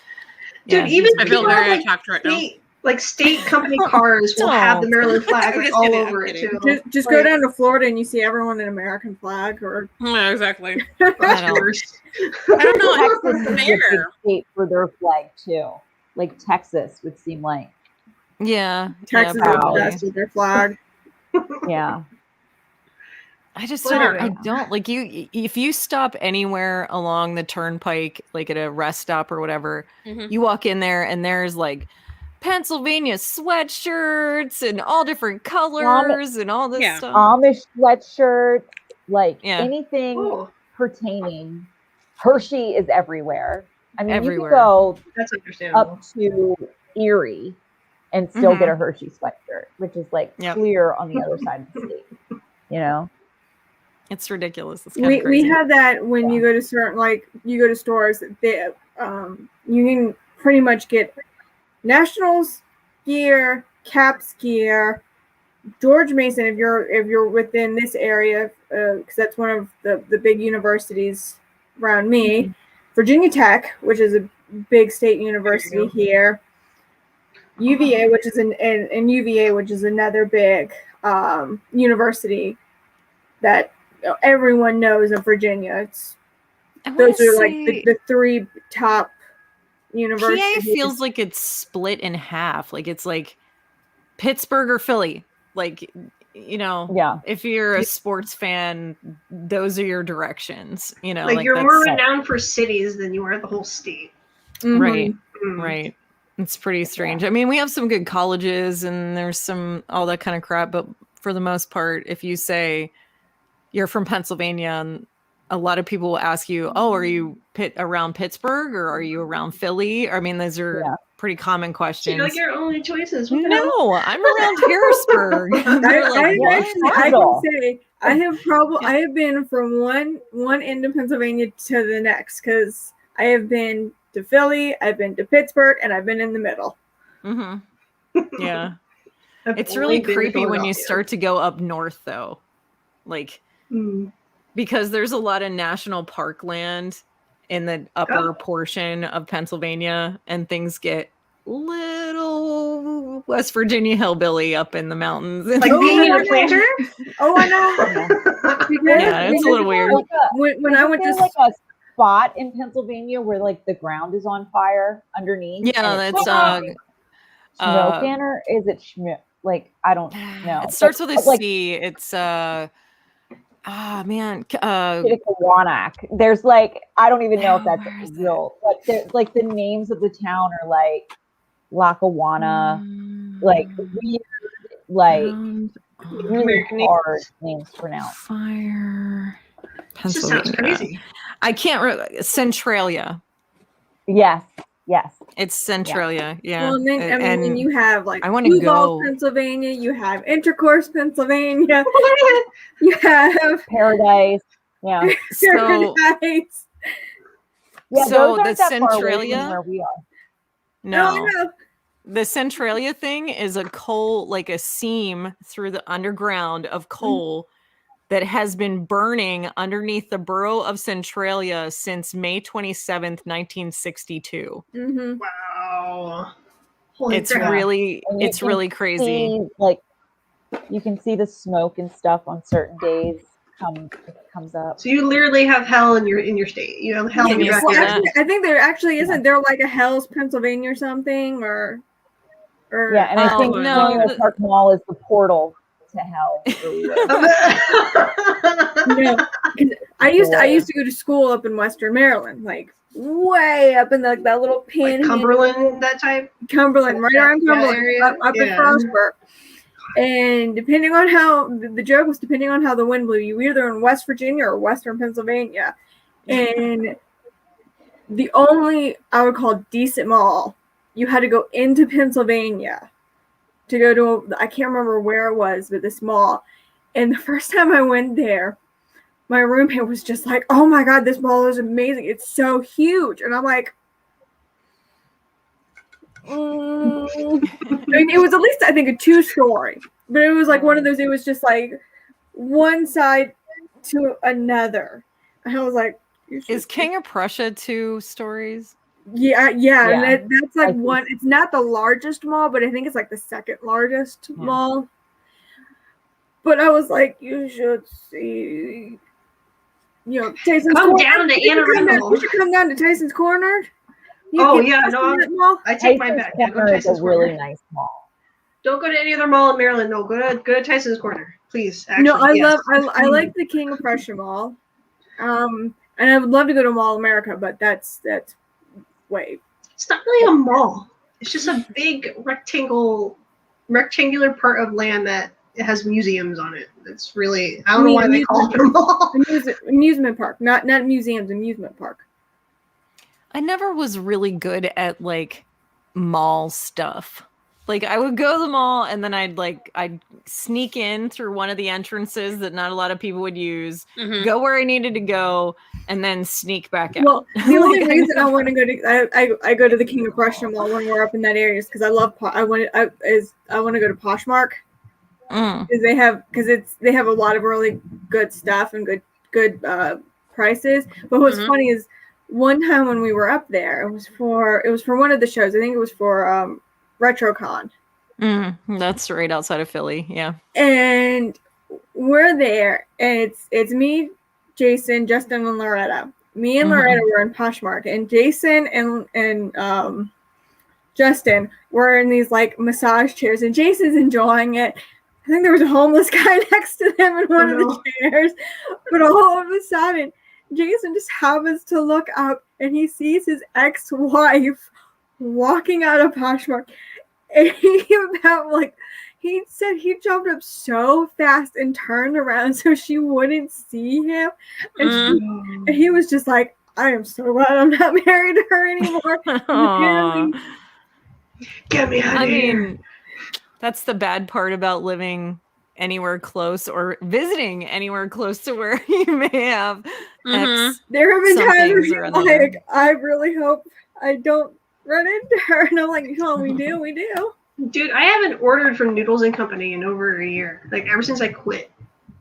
Dude, even I feel very attacked right now. Like state company cars will have the Maryland flag like, all over it too. Just go down to Florida and you see everyone in American flag or Yeah, exactly. That's worse. I don't know. Texas is a big state for their flag too. Like Texas would seem like. Yeah, Texas is the best with their flag. Yeah. I just I don't like you. If you stop anywhere along the turnpike, like at a rest stop or whatever, you walk in there and there's like Pennsylvania sweatshirts and all different colors and all this stuff. Amish sweatshirts, like anything pertaining. Hershey is everywhere. I mean, you can go up to Erie and still get a Hershey sweatshirt, which is like clear on the other side of the state. You know, it's ridiculous. It's we have that when you go to certain, like you go to stores. They you can pretty much get Nationals gear, Caps gear, George Mason if you're within this area, because that's one of the big universities around me. Virginia Tech, which is a big state university here. UVA, which is and UVA, which is another big university that everyone knows in Virginia. Those are like the three top universities. PA feels like it's split in half. Like it's like Pittsburgh or Philly. Like, you know, if you're a sports fan, those are your directions. You know, like you're more renowned for cities than you are the whole state. Right. Right. It's pretty strange. I mean, we have some good colleges and there's some all that kind of crap, but for the most part, if you say you're from Pennsylvania, and a lot of people will ask you, "Oh, are you around Pittsburgh or are you around Philly?" I mean, those are pretty common questions. So you like your only choices. No, I'm around Harrisburg. I can say I have been from one end of Pennsylvania to the next, because I have been to Philly, I've been to Pittsburgh, and I've been in the middle. Yeah. It's really creepy when you start to go up north, though. Like, because there's a lot of national park land in the upper portion of Pennsylvania, and things get little West Virginia hillbilly up in the mountains. Like being in a planter? Oh, I know. It's a little weird. When I went to like a spot in Pennsylvania where like the ground is on fire underneath. Yeah, that's Schmoken, or is it Schmidt? Like, I don't know. It starts with a C. It's Kitticawanak. There's like, I don't even know if that's real, but there's like the names of the town are like Lackawanna, like weird, like really hard names to pronounce. Fire. Pennsylvania. This just sounds crazy. I can't Centralia. Yes. It's Centralia. Yeah. Well, and then you have like I want to go. Pennsylvania. You have Intercourse, Pennsylvania. You have Paradise. Yeah. Paradise. Yeah. So those the aren't that far away Centralia. from where we are. No. The Centralia thing is a coal, like a seam through the underground of coal that has been burning underneath the borough of Centralia since May 27th, 1962. Wow. It's really crazy. See, like, you can see the smoke and stuff on certain days comes up. So you literally have hell in your state. You have hell in your backyard. I think there actually isn't there like a Hell's Pennsylvania or something, or yeah, and I think Connoisseur Park Mall is the portal to hell. No, I used to go to school up in Western Maryland, like way up in that little pin, like Cumberland, that type. Cumberland, right around Cumberland, area. up in Frostburg. And depending on how the joke was, depending on how the wind blew, you were either in West Virginia or Western Pennsylvania. And the only I would call decent mall, you had to go into Pennsylvania to go to I can't remember where it was, but this mall. And the first time I went there, my roommate was just like, "Oh my god, this mall is amazing! It's so huge," and I'm like. I mean, it was at least, I think, a 2-story, but it was like one of those, it was just like one side to another. And I was like, Is King of Prussia 2 stories? Yeah. Yeah. And that's like one, it's not the largest mall, but I think it's like the second largest mall. But I was like, you should see, Tyson's Come Corner. down to Anne Arundel. You should come down to Tyson's Corner. I take my back. Yeah, go to It's a Tyson's really Corner. nice mall. Don't go to any other mall in Maryland. No, go to Tyson's Corner, please. Actually, I like the King of Prussia Mall, and I would love to go to Mall America, but that's way. It's not really a mall. It's just a big rectangular part of land that it has museums on it. It's really, I don't know why they call it a mall. Amusement park, not museums. Amusement park. I never was really good at like mall stuff. Like I would go to the mall and then I'd sneak in through one of the entrances that not a lot of people would use, go where I needed to go, and then sneak back out. Well, the only reason I want to go to I go to the King of Prussia Mall when we're up in that area is because I want to go to Poshmark because they have a lot of really good stuff and good prices. But what's funny is one time when we were up there, it was for one of the shows. I think it was for RetroCon. That's right outside of Philly, yeah. And we're there, and it's me, Jason, Justin, and Loretta. Me and Loretta were in Poshmark, and Jason and Justin were in these like massage chairs, and Jason's enjoying it. I think there was a homeless guy next to them in one of the chairs, but all of a sudden, Jason just happens to look up, and he sees his ex-wife walking out of Poshmark. And he said he jumped up so fast and turned around so she wouldn't see him. And he was just like, I am so glad I'm not married to her anymore. Get me out of here. Mean, that's the bad part about living anywhere close or visiting anywhere close to where you may have ex. There have been times where or she's like, I really hope I don't run into her, and I'm like, we do. Dude, I haven't ordered from Noodles and Company in over a year. Like ever since I quit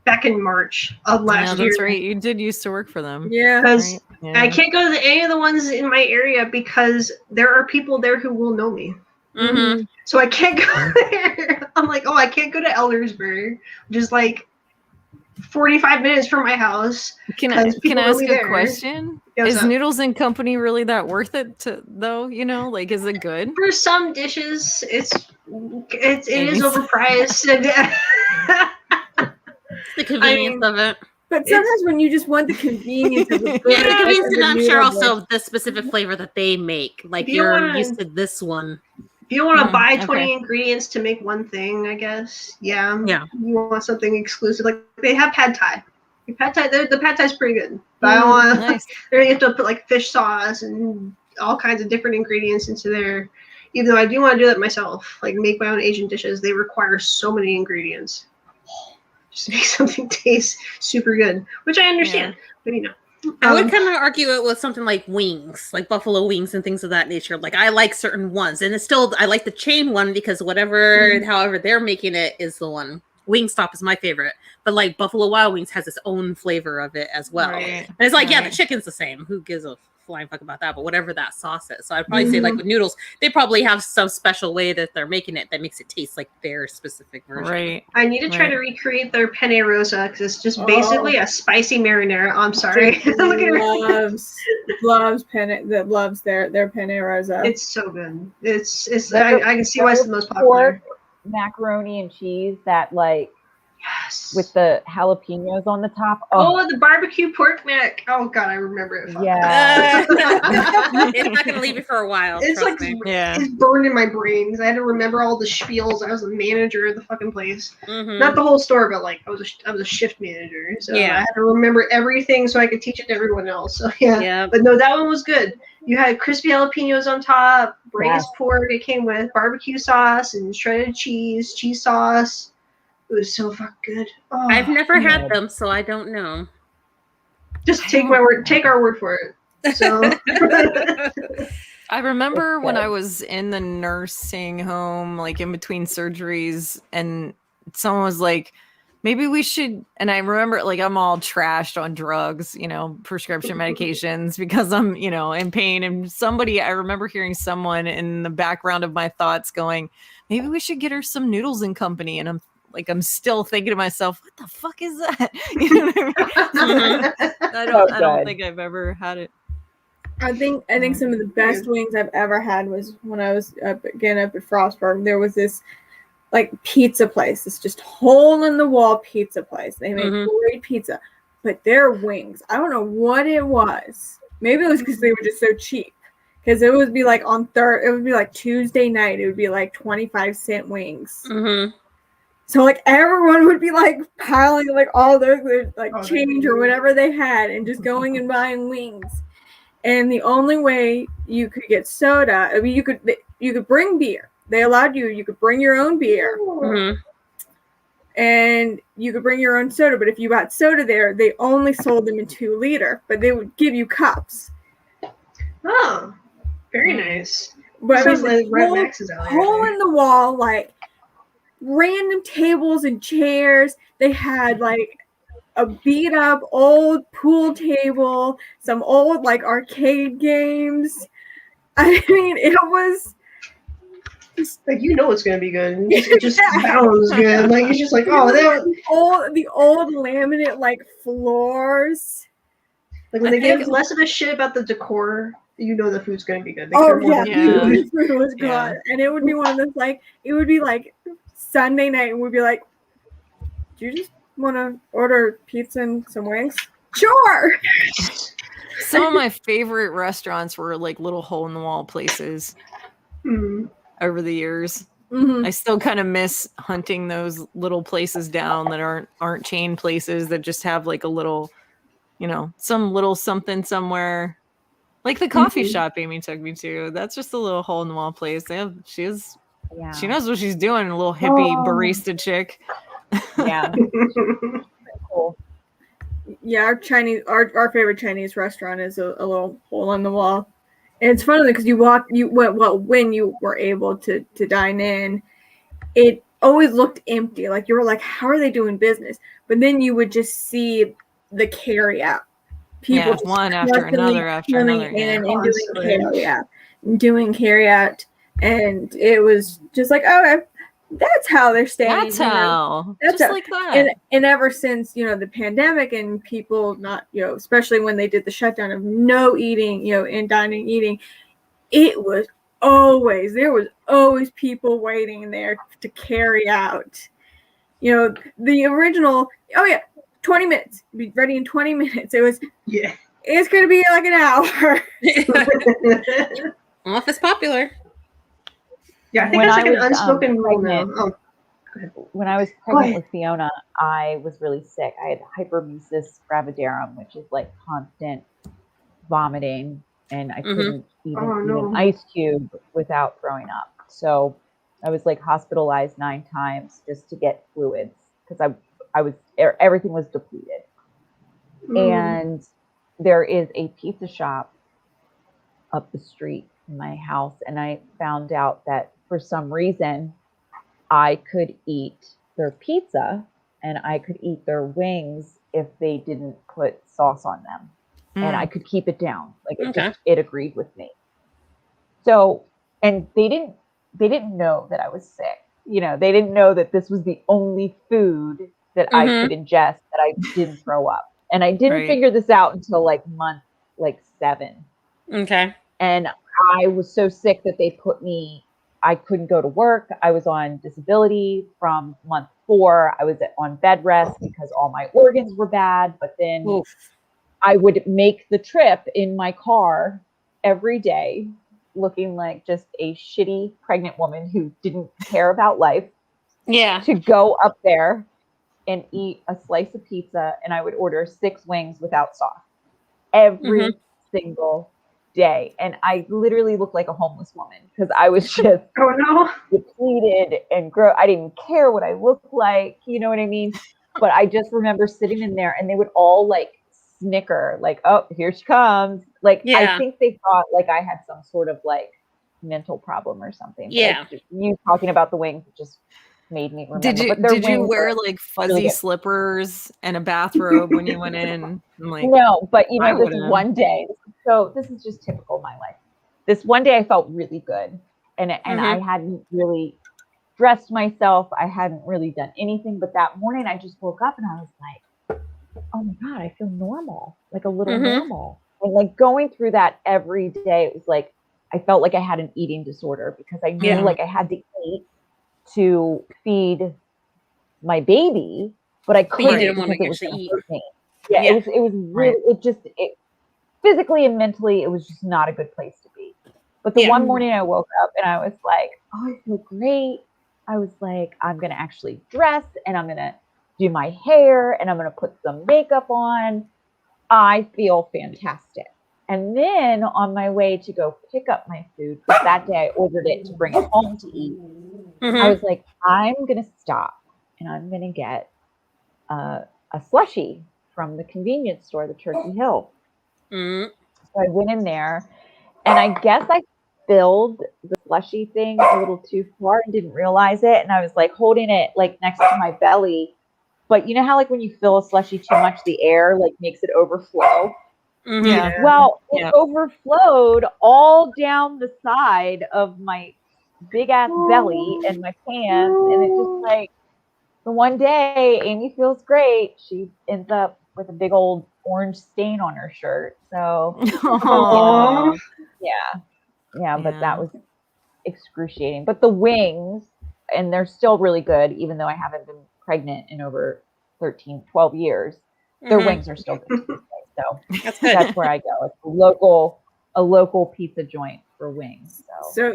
back in March of last year. That's right. You did used to work for them. Yeah. Because I can't go to any of the ones in my area because there are people there who will know me. So I can't go there. I'm like, I can't go to Eldersburg, which is like 45 minutes from my house. Can I ask a question? Is Noodles and Company really that worth it though? Like, is it good? For some dishes, it is overpriced. The convenience of it. But sometimes when you just want the convenience of it. The convenience, and I'm sure also the specific flavor that they make. Like you're used to this one. If you want to buy 20 ingredients to make one thing, I guess. Yeah. You want something exclusive. Like they have pad thai. The pad thai is pretty good. But I want there you have to put like fish sauce and all kinds of different ingredients into there. Even though I do want to do that myself, like make my own Asian dishes, they require so many ingredients just to make something taste super good, which I understand. But I would kind of argue it with something like wings, like buffalo wings and things of that nature. Like I like certain ones, and I like the chain one because however they're making it is the one. Wingstop is my favorite, but like Buffalo Wild Wings has its own flavor of it as well. Right. And it's like, the chicken's the same. Who gives a flying fuck about that? But whatever that sauce is. So I'd probably say like with noodles, they probably have some special way that they're making it that makes it taste like their specific version. Right. I need to try to recreate their penne rosa because it's just basically a spicy marinara. I'm sorry. loves their penne rosa. It's so good. I can see why it's the most popular. Macaroni and cheese that with the jalapenos on the top. The barbecue pork mac. Oh god, I remember it. Yeah. It's not gonna leave you for a while. It's like it's burned in my brain because I had to remember all the spiels. I was the manager of the fucking place. Not the whole store, but like I was a shift manager. So I had to remember everything so I could teach it to everyone else. So but no, that one was good. You had crispy jalapenos on top, braised pork. It came with barbecue sauce and shredded cheese sauce. It was so fucking good. I've never had them, so I don't know. Just take my word. Take our word for it. So I remember It's when good. I was in the nursing home, like in between surgeries, and someone was like, maybe we should. And I remember, like, I'm all trashed on drugs, prescription medications because I'm, in pain. And I remember hearing someone in the background of my thoughts going, maybe we should get her some Noodles and Company. And I'm still thinking to myself, what the fuck is that? You know what I mean? I don't good. think I've ever had it. I think some of the best wings I've ever had was when I was up at Frostburg. There was this like pizza place. It's just hole in the wall pizza place. They make great pizza, but their wings, I don't know what it was. Maybe it was because they were just so cheap. Because it would be like it would be like Tuesday night. It would be like 25-cent wings. Mm-hmm. So like everyone would be like piling like all their like change or whatever they had and just going and buying wings. And the only way you could get soda, I mean, you could bring beer. They allowed you could bring your own beer. Mm-hmm. And you could bring your own soda. But if you got soda there, they only sold them in 2-liter, but they would give you cups. Oh, very nice. But Sounds like Red Max is out there. Hole in the wall, like random tables and chairs. They had like a beat up old pool table, some old like arcade games. I mean, it was just like it's gonna be good. It just sounds good. Like it's just like the old laminate like floors. Like when they give less of a shit about the decor, the food's gonna be good. The food was good, and it would be one of those like it would be like Sunday night, and we'd be like, "Do you just want to order pizza and some wings?" Sure. Some of my favorite restaurants were like little hole in the wall places over the years. I still kind of miss hunting those little places down that aren't chain places that just have like a little, some little something somewhere. Like the coffee shop Amy took me to. That's just a little hole in the wall place. She knows what she's doing, a little hippie barista chick. Yeah. Cool. Yeah, our favorite Chinese restaurant is a little hole in the wall. And it's funny because when you were able to dine in, it always looked empty. Like you were like, how are they doing business? But then you would just see the carry out. People one after another after another. And doing carry out. And it was just like, okay, that's how they're staying. That's how. Just like that. And ever since, the pandemic and people not, especially when they did the shutdown of no eating, in dining eating, there was always people waiting there to carry out. The original, 20 minutes. Be ready in 20 minutes. It was it's gonna be like an hour. Well, if it's popular. Yeah, I think that's like an unspoken rule now. When I was pregnant with Fiona, I was really sick. I had hyperemesis gravidarum, which is like constant vomiting, and I couldn't even eat an ice cube without throwing up. So I was like hospitalized 9 times just to get fluids because everything was depleted. And there is a pizza shop up the street in my house, and I found out that for some reason I could eat their pizza and I could eat their wings if they didn't put sauce on them, and I could keep it down. Like it agreed with me. So, and they didn't know that I was sick. They didn't know that this was the only food that I could ingest that I didn't throw up. And I didn't figure this out until like month 7. Okay. And I was so sick that I couldn't go to work. I was on disability from month 4. I was on bed rest because all my organs were bad. But then I would make the trip in my car every day looking like just a shitty pregnant woman who didn't care about life. Yeah. To go up there and eat a slice of pizza, and I would order 6 wings without sauce every single day. And I literally looked like a homeless woman because I was just depleted and I didn't care what I looked like, you know what I mean? But I just remember sitting in there, and they would all like snicker, like, oh, here she comes. Like, I think they thought like I had some sort of like mental problem or something. Yeah. Like, you talking about the wings just made me remember. Did you wear like fuzzy slippers and a bathrobe when you went in? I'm like, no, but you know, this would've. one day, so this is just typical of my life. This one day I felt really good, and I hadn't really dressed myself. I hadn't really done anything, but that morning I just woke up and I was like, oh my God, I feel normal, like a little normal. And like going through that every day, it was like, I felt like I had an eating disorder because I knew like I had to eat to feed my baby, but I couldn't because it was going to hurt me. Yeah, it was really, it physically and mentally, it was just not a good place to be. But the one morning I woke up and I was like, oh, I feel great. I was like, I'm going to actually dress and I'm going to do my hair and I'm going to put some makeup on. I feel fantastic. And then on my way to go pick up my food, because that day I ordered it to bring it home to eat, I was like, I'm going to stop and I'm going to get a slushie from the convenience store, the Turkey Hill. So I went in there and I guess I filled the slushie thing a little too far and didn't realize it. And I was like holding it like next to my belly. But you know how like when you fill a slushie too much, the air like makes it overflow? Well, it overflowed all down the side of my big ass belly and my pants. And it's just like the one day Amy feels great. She ends up with a big old orange stain on her shirt. So but that was excruciating. But the wings, and they're still really good, even though I haven't been pregnant in over 12 years, their wings are still good. So that's where I go. It's a local pizza joint for wings. So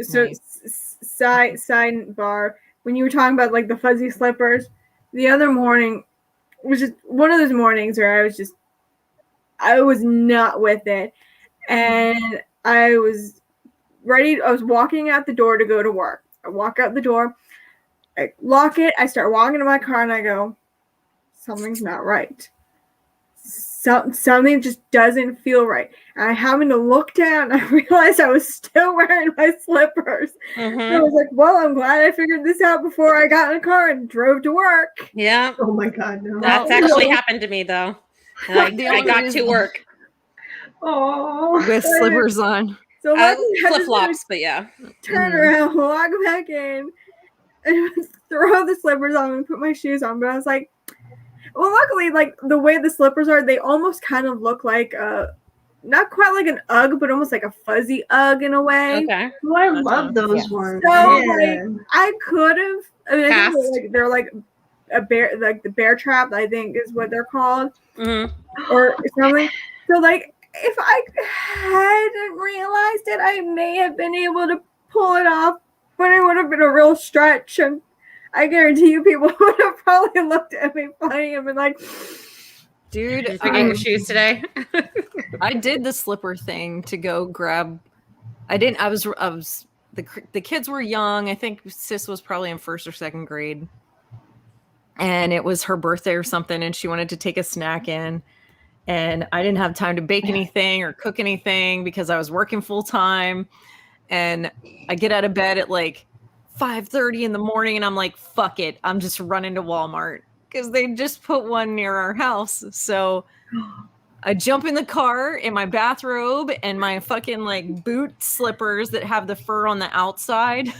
sidebar, when you were talking about like the fuzzy slippers, the other morning was just one of those mornings where I was not with it. And I was ready. I was walking out the door to go to work. I walk out the door, I lock it. I start walking to my car and I go, something's not right. Something just doesn't feel right. And I happened to look down. I realized I was still wearing my slippers. And I was like, well, I'm glad I figured this out before I got in a car and drove to work. Yeah. Oh my God, no. That's actually happened to me though. I got to work. Oh, with slippers on. So flip flops, but turn around, walk back in, and throw the slippers on and put my shoes on. But I was like, well, luckily, like the way the slippers are, they almost kind of look like not quite like an Ugg, but almost like a fuzzy Ugg in a way. Okay. Oh, I love those ones. So like, I could have. I mean, I think they're like a bear, like the bear trap. I think is what they're called, or something. So like, if I hadn't realized it, I may have been able to pull it off, but it would have been a real stretch, and I guarantee you people would have probably looked at me funny and been like, dude, did you get your shoes today? I did the slipper thing to go grab. I was the kids were young. I think sis was probably in 1st or 2nd grade, and it was her birthday or something, and she wanted to take a snack in. And I didn't have time to bake anything or cook anything because I was working full time. And I get out of bed at like 5:30 in the morning and I'm like, fuck it. I'm just running to Walmart because they just put one near our house. So I jump in the car in my bathrobe and my fucking like boot slippers that have the fur on the outside.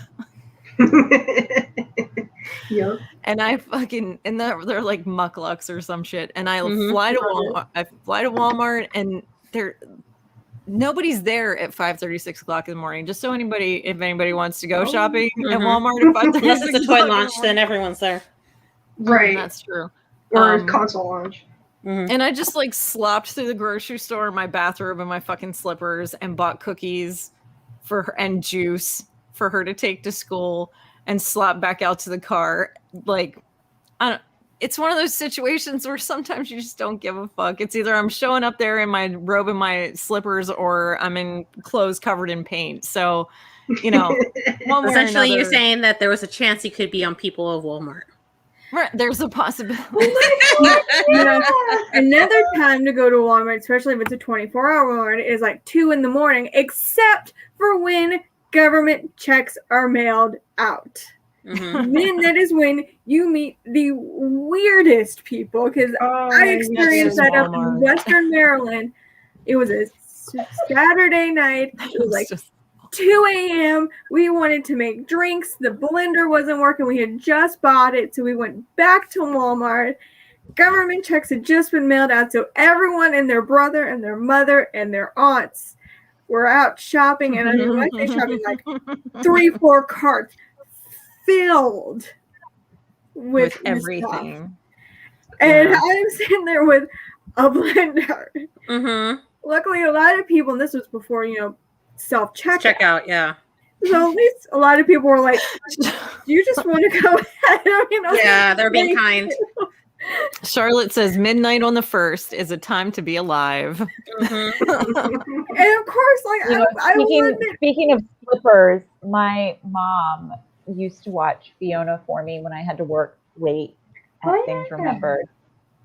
Yep. And they're like mucklucks or some shit. And I fly to Walmart. I fly to Walmart, and nobody's there at 5:30, 6 o'clock in the morning. Just so if anybody wants to go shopping at Walmart at 5:30, unless it's a toy launch, then everyone's there. Right. That's true. Or console launch. And I just like slopped through the grocery store in my bathrobe and my fucking slippers and bought cookies for her and juice for her to take to school. And slop back out to the car. Like, it's one of those situations where sometimes you just don't give a fuck. It's either I'm showing up there in my robe and my slippers, or I'm in clothes covered in paint. So, you know, essentially, you're saying that there was a chance you could be on People of Walmart. Right, there's a possibility. You know, another time to go to Walmart, especially if it's a 24-hour Walmart, is like 2 a.m, except for when government checks are mailed out. Mhm. Then that is when you meet the weirdest people, because I experienced that up in Walmart. Western Maryland. It was a Saturday night. It was like 2 a.m. We wanted to make drinks. The blender wasn't working. We had just bought it. So we went back to Walmart. Government checks had just been mailed out. So everyone and their brother and their mother and their aunts were out shopping. And I mean, when I say shopping, like 3-4 carts filled with everything. stuff. And I'm sitting there with a blender. Mhm. Luckily, a lot of people, and this was before, self-checkout. Checkout, yeah. So at least a lot of people were like, "Do you just want to go ahead?" Yeah, they're being kind. Charlotte says midnight on the 1st is a time to be alive. Mhm. And of course, like speaking of slippers, my mom used to watch Fiona for me when I had to work late at Things Remembered.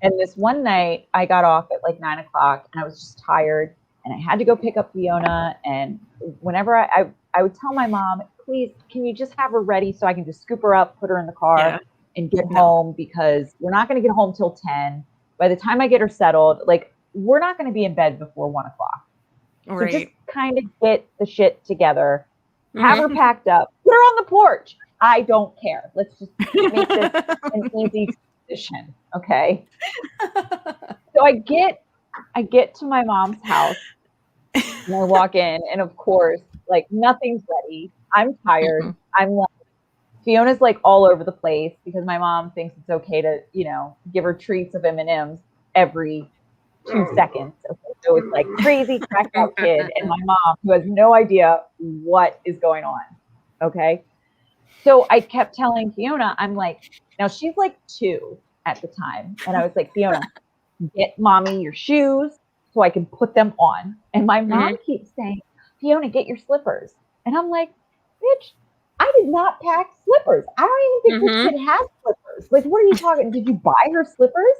And this one night I got off at like 9 o'clock and I was just tired and I had to go pick up Fiona. And whenever I would tell my mom, please, can you just have her ready so I can just scoop her up, put her in the car and get home, because we're not going to get home till 10. By the time I get her settled, like, we're not going to be in bed before 1 o'clock. Right. So just kind of get the shit together, have her packed up, put her on the porch. I don't care. Let's just make this an easy transition. Okay. So I get to my mom's house and I walk in, and of course, like, nothing's ready. I'm tired. I'm like, Fiona's like all over the place because my mom thinks it's okay to, give her treats of M&Ms every 2 seconds. Okay? So it's like crazy cracked out kid and my mom who has no idea what is going on. Okay. So I kept telling Fiona, I'm like, now she's like 2 at the time. And I was like, Fiona, get mommy your shoes so I can put them on. And my mom keeps saying, Fiona, get your slippers. And I'm like, bitch, I did not pack slippers. I don't even think this kid has slippers. Like, what are you talking? Did you buy her slippers?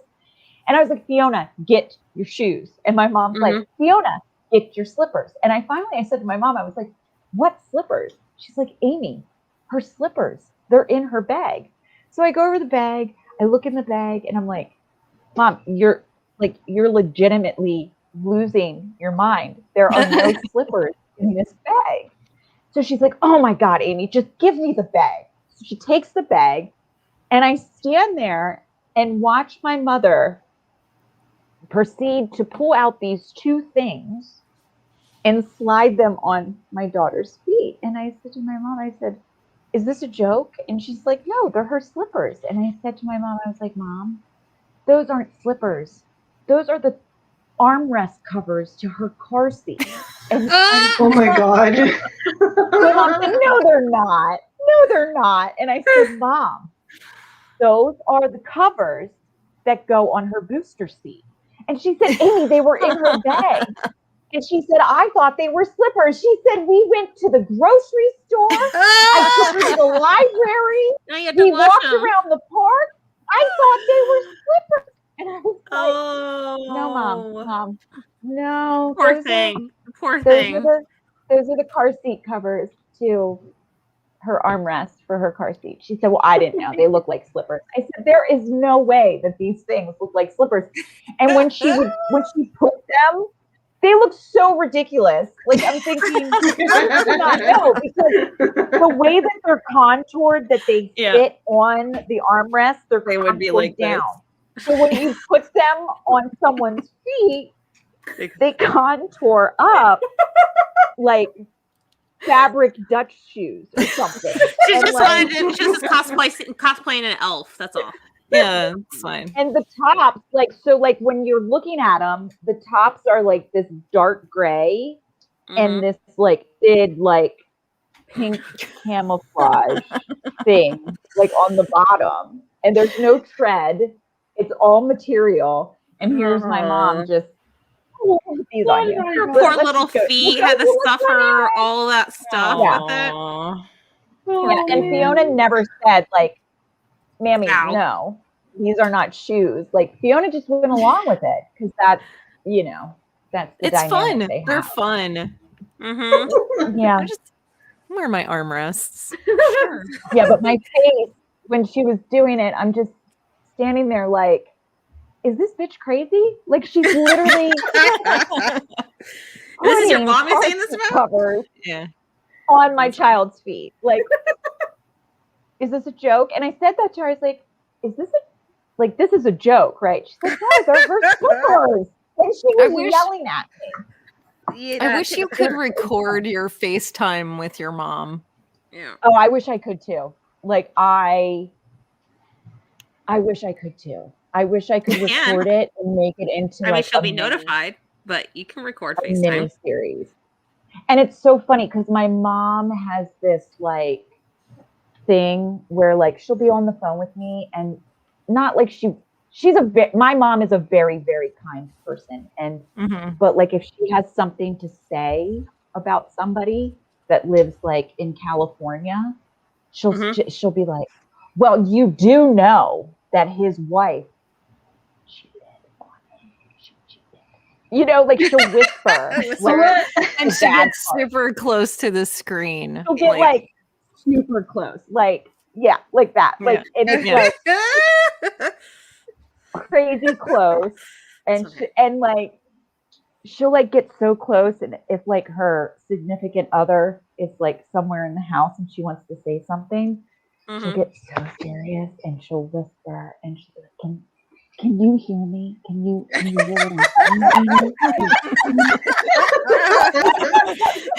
And I was like, Fiona, get your shoes. And my mom's like, Fiona, get your slippers. And I said to my mom, I was like, what slippers? She's like, Amy, her slippers, they're in her bag. So I go over the bag, I look in the bag, and I'm like, Mom, you're legitimately losing your mind. There are no slippers in this bag. So she's like, oh my God, Amy, just give me the bag. So she takes the bag, and I stand there and watch my mother proceed to pull out these 2 things and slide them on my daughter's feet. And I said to my mom, I said, is this a joke? And she's like, no, they're her slippers. And I said to my mom, I was like, Mom, those aren't slippers. Those are the armrest covers to her car seat. And oh my God. my mom said, no, they're not. No, they're not. And I said, Mom, those are the covers that go on her booster seat. And she said, Amy, they were in her bag. And she said, I thought they were slippers. She said, we went to the grocery store. I took her to the library. We walked around the park. I thought they were slippers. And I was like, no, Mom, no. Poor thing. Those are the car seat covers to her armrest for her car seat. She said, well, I didn't know. They look like slippers. I said, there is no way that these things look like slippers. And when she put them, they look so ridiculous. Like, I'm thinking, I do not know, because the way that they're contoured, that they fit on the armrest, they would be like down. This. So when you put them on someone's feet, they contour up like fabric Dutch shoes or something. She's just cosplaying an elf. That's all. Yeah, it's fine. And the tops, when you're looking at them, the tops are like this dark gray and this like big like pink camouflage thing like on the bottom. And there's no tread. It's all material. And here's my mom just these on you. Her poor little feet had to suffer all that stuff with it. And Fiona never said like, Mammy, Ow. no, these are not shoes. Like Fiona just went along with it because that's, that's the It's dynamic fun. They're fun. Mm-hmm. Yeah. I just wear my armrests. Sure. Yeah, but my face when she was doing it, I'm just standing there like, is this bitch crazy? Like she's literally This is your putting mom you're saying this carpet about? covers Yeah. on my child's feet. Like, is this a joke? And I said that to her. I was like, this is a joke, right? She's like, no, they're her slippers. And she was yelling at me. I wish you could record your FaceTime with your mom. Yeah. Oh, I wish I could too. Like I wish I could too. I wish I could record it and make it into like she'll be notified, but you can record a FaceTime. mini series. And it's so funny because my mom has this like thing where like she'll be on the phone with me and not like my mom is a very, very kind person. And but like if she has something to say about somebody that lives like in California, she'll be like, well, you do know that his wife cheated on him. Like she'll whisper. And she gets super close to the screen. She'll get like super close. Like, yeah, like that. Like, and it's like crazy close. And and like she'll like get so close, and if like her significant other is like somewhere in the house and she wants to say something, she'll get so serious and she'll whisper and she'll be like, can you hear me? Can you hear what I'm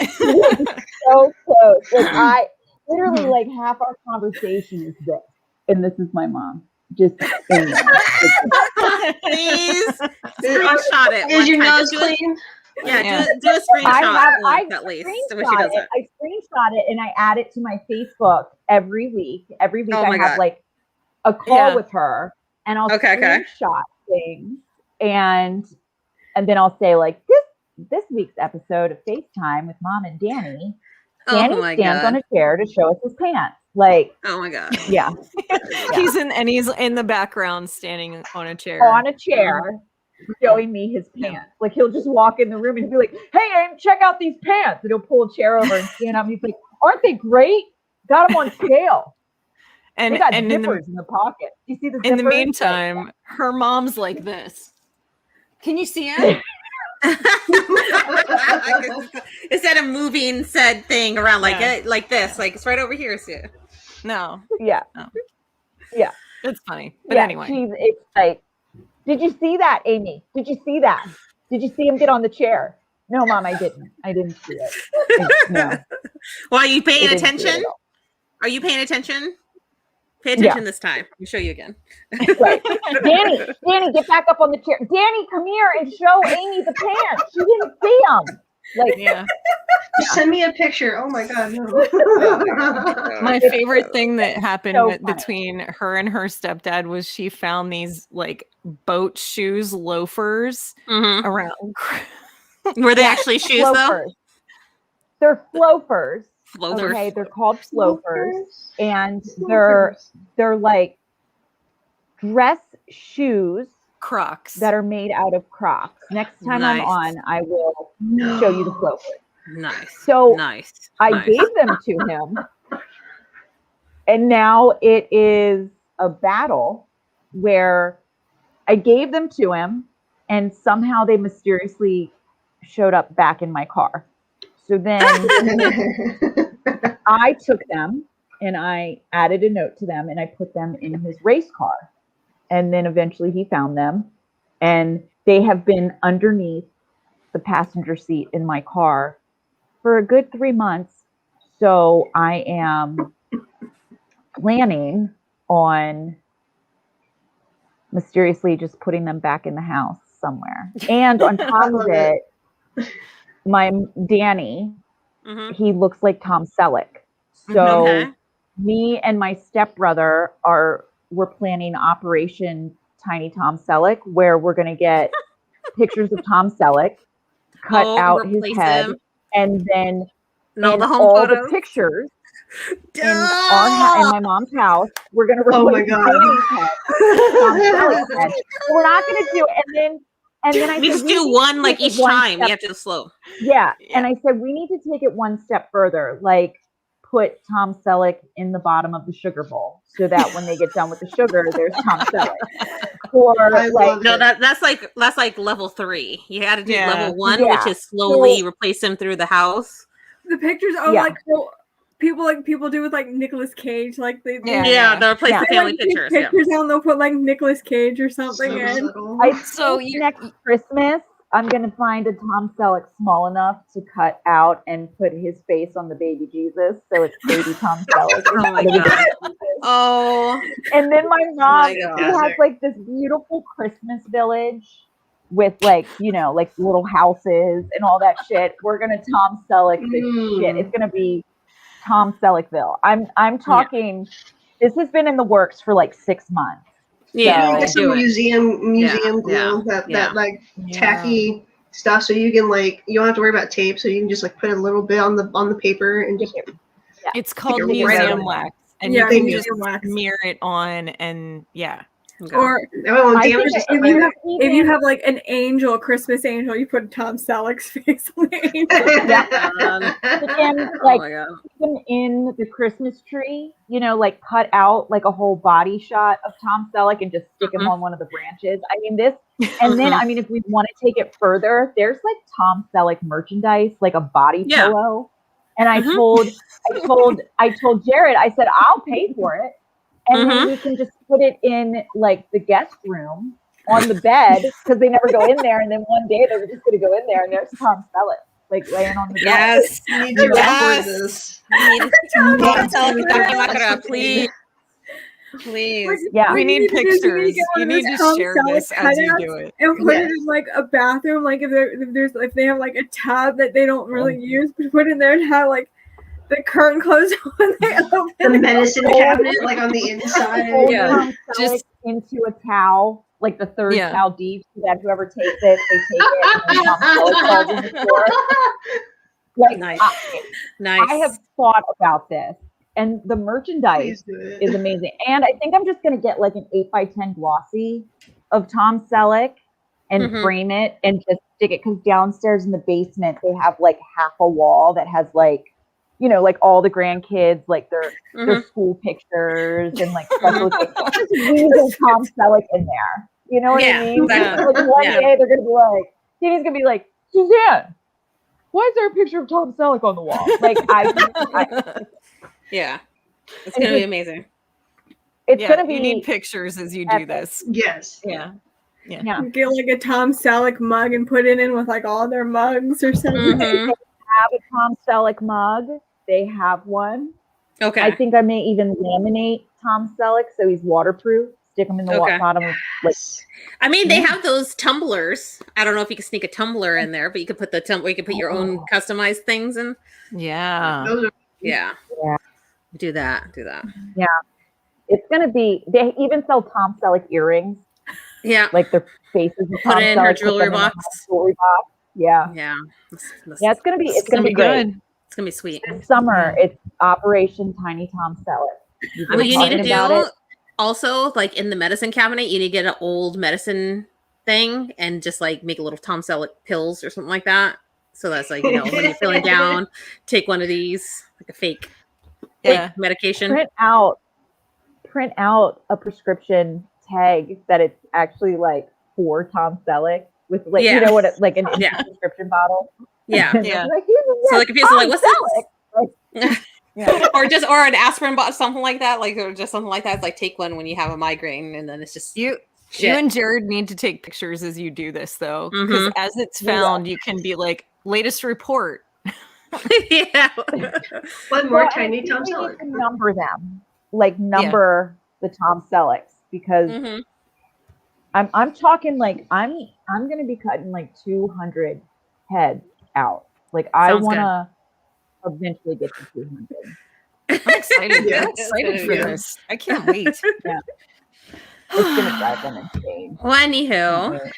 saying? So close. Like I literally like half our conversation is this, and this is my mom. Just in there. Please screenshot it. Is your nose clean? Yeah, do a screenshot at least. I screenshot it and I add it to my Facebook every week. Every week I have like a call with her, and I'll screenshot things, and then I'll say like this week's episode of FaceTime with Mom and Danny. Danny stands on a chair to show us his pants. Like, oh my god, yeah. He's in the background standing on a chair. Showing me his pants. Like he'll just walk in the room and he'll be like, "Hey, Aim, check out these pants." And he'll pull a chair over and stand up. And he's like, "Aren't they great? Got them on scale." And they got zippers in the pocket. You see the zippers? In the meantime, her mom's like this. Can you see it? Is that a moving said thing around like this? Like it's right over here, Sue. No. Yeah. No. Yeah. It's funny. But anyway. It's like, did you see that, Amy? Did you see that? Did you see him get on the chair? No, Mom, I didn't. I didn't see it. No. Well, are you paying attention? Are you paying attention? Pay attention this time. Let me show you again. Right. Danny, get back up on the chair. Danny, come here and show Amy the pants. She didn't see them. Like, send me a picture. Oh my god, no. My favorite thing that happened between her and her stepdad was she found these like boat shoes, loafers around. Were they actually shoes though? They're floafers. Floaters. Okay, they're called floaters, and they're like dress shoes, Crocs that are made out of Crocs. Next time I'm on, I will show you the floaters. Nice. So I gave them to him, and now it is a battle where I gave them to him, and somehow they mysteriously showed up back in my car. So then I took them and I added a note to them and I put them in his race car. And then eventually he found them, and they have been underneath the passenger seat in my car for a good 3 months. So I am planning on mysteriously just putting them back in the house somewhere. And on top of it, my Danny, he looks like Tom Selleck. So me and my stepbrother we're planning Operation Tiny Tom Selleck, where we're going to get pictures of Tom Selleck, cut out his head, and then all the pictures in my mom's house. We're gonna replace Oh my God. Jamie's head with Tom Selleck's head. We're not gonna do it. And then I We said, just do one like each time. We have to do slow. Yeah. And I said, we need to take it one step further. Like, put Tom Selleck in the bottom of the sugar bowl so that when they get done with the sugar, there's Tom Selleck. Or like, no, that's like level 3. You got to do level 1, which is slowly replace him through the house. The pictures, like people do with like Nicolas Cage, like they'll replace the family pictures. Pictures and they'll put like Nicolas Cage or something in. Next Christmas, I'm gonna find a Tom Selleck small enough to cut out and put his face on the baby Jesus, so it's baby Tom Selleck. Oh my God. Oh. And then my mom, she has like this beautiful Christmas village with like, like little houses and all that shit. We're gonna Tom Selleck this shit. It's gonna be Tom Selleckville. I'm talking. This has been in the works for like 6 months. Yeah, get some museum glue, that like tacky stuff, so you can like you don't have to worry about tape, so you can just like put a little bit on the paper and just. It's called museum wax, and you can just smear it on, and Or if you have like an angel, a Christmas angel, you put Tom Selleck's face on the angel. And like even in the Christmas tree, like cut out like a whole body shot of Tom Selleck and just stick him on one of the branches. I mean this, and then I mean if we want to take it further, there's like Tom Selleck merchandise, like a body pillow. And I told Jared, I said I'll pay for it. And then we can just put it in like the guest room on the bed because they never go in there. And then one day they were just going to go in there and there's Tom Selleck like laying on the bed. Yes. You need to record this. Tom Selleck, please. Please. Yeah. We need pictures. You need to share this as you do it. And put it in like a bathroom. Like if they have like a tub that they don't really use, but put it in there and have like the curtain closed when they open the medicine cabinet, like on the inside. Just into a towel, like the third towel deep, so that whoever takes it, they take it. And then falls in the floor. Like, nice. I have thought about this, and the merchandise is amazing. And I think I'm just going to get like an 8x10 glossy of Tom Selleck and frame it and just stick it, because downstairs in the basement they have like half a wall that has like, like all the grandkids, like their school pictures and like special things. Just weasel Tom Selleck in there. You know what I mean? Exactly. Like one day they're gonna be like, Danny's gonna be like, Suzanne, why is there a picture of Tom Selleck on the wall? Like it's gonna be amazing. It's gonna be. You need pictures as you do this. Yes. Yeah. Get like a Tom Selleck mug and put it in with like all their mugs or something. Have a Tom Selleck mug. They have one. Okay. I think I may even laminate Tom Selleck so he's waterproof. Stick him in the bottom of like. I mean, they have those tumblers. I don't know if you can sneak a tumbler in there, but you could put you could put your own customized things in. Yeah. Do that. Yeah. It's gonna be. They even sell Tom Selleck earrings. Yeah. Like their faces. Put it in her jewelry box. Yeah. It's gonna be. It's gonna be great. Good. It's gonna be sweet. This summer, it's Operation Tiny Tom Selleck. What you need to do also, like in the medicine cabinet, you need to get an old medicine thing and just like make a little Tom Selleck pills or something like that. So that's like, when you're feeling down, take one of these, like a fake medication. Print out a prescription tag that it's actually like for Tom Selleck with like like an prescription bottle. Yeah. Like, so like if you're like, what's this? or an aspirin bottle, something like that, or just something like that. It's like take one when you have a migraine, and then it's just you and Jared need to take pictures as you do this though, because as it's found, you can be like latest report. One more tiny Tom Selleck. Number them, number the Tom Sellecks, because I'm talking like I'm gonna be cutting like 200 heads out. Like I want to eventually get to 200. I'm excited. I'm excited for this. I can't wait. Yeah. It's gonna drive them insane. Well, anywho,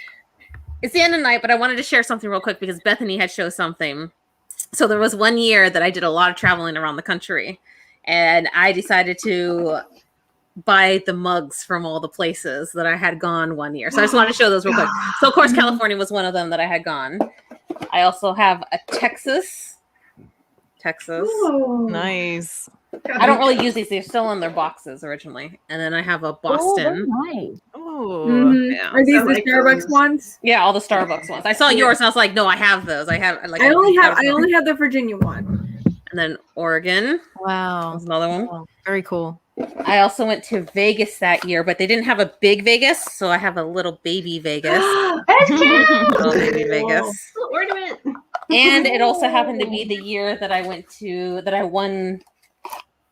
it's the end of the night, but I wanted to share something real quick because Bethany had shown something. So there was one year that I did a lot of traveling around the country, and I decided to buy the mugs from all the places that I had gone one year. So I just wanted to show those real quick. So of course California was one of them that I had gone. I also have a Texas. Ooh. Nice. I don't really use these. They're still in their boxes originally. And then I have a Oh, they're Boston. nice. Oh. Yeah. Are these I the like Starbucks those. ones? Yeah, all the Starbucks ones. I saw yours and I was like, no, I have those. I only have the Virginia one. And then Oregon. Wow. That's another one. Wow. Very cool. I also went to Vegas that year, but they didn't have a big Vegas, so I have a little baby Vegas. That's cute. Little baby Vegas. Little ornament. And it also happened to be the year that I won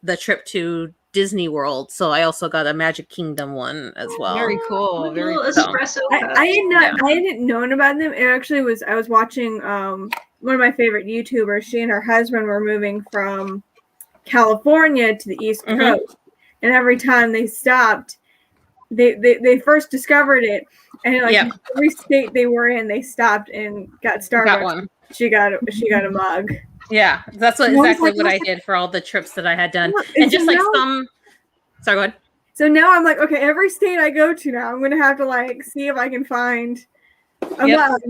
the trip to Disney World. So I also got a Magic Kingdom one as well. Very cool. With a Very little cool. espresso cup. I hadn't known about them. It actually was. I was watching one of my favorite YouTubers. She and her husband were moving from California to the East Coast, and every time they stopped, they first discovered it, and like every state they were in, they stopped and got Starbucks. Got one. She got a mug. Yeah, that's exactly what I did for all the trips that I had done. And just like some. Sorry, go ahead. So now I'm like, okay, every state I go to now, I'm gonna have to like see if I can find a mug.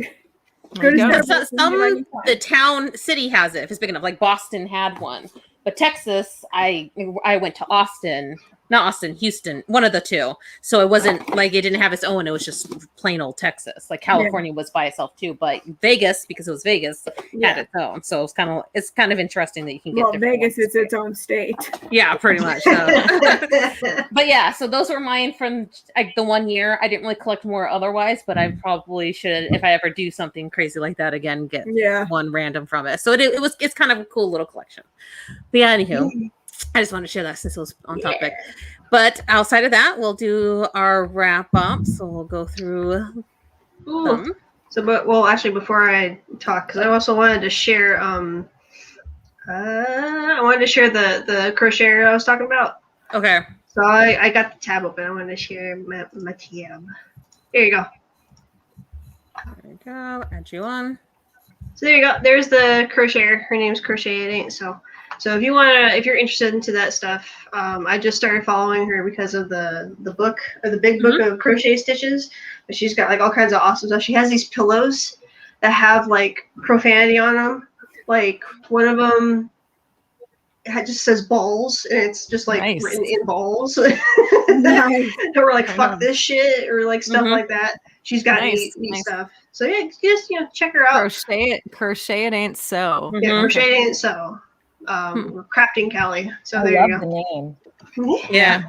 Go to Starbucks and The town city has it if it's big enough. Like Boston had one, but Texas, I went to Austin. Not Austin, Houston, one of the two. So it wasn't like it didn't have its own. It was just plain old Texas. Like California was by itself too, but Vegas, because it was Vegas, had its own. So it's kind of interesting that you can get. Well, Vegas is its own state. Yeah, pretty much. So. But yeah, so those were mine from like the 1 year. I didn't really collect more otherwise, but I probably should, if I ever do something crazy like that again, get one random from it. So it's kind of a cool little collection. But yeah, anywho. I just wanted to share that since it was on topic. But outside of that, we'll do our wrap up. So we'll go through them. So, actually, before I talk, because I also wanted to share, the crocheter I was talking about. Okay. So I got the tab open. I wanted to share my tab. Here you go. There you go. Add you on. So there you go. There's the crocheter. Her name's Crochet It Ain't So. So if you're interested into that stuff, I just started following her because of the book or the big book of crochet stitches. But she's got like all kinds of awesome stuff. She has these pillows that have like profanity on them. Like one of them just says balls, and it's just like written in balls. That were like fuck this shit or like stuff like that. She's got neat stuff. So yeah, just check her out. Crochet It Ain't So. Yeah, Crochet It Ain't So. We're crafting Callie. So there you go. The name. Yeah.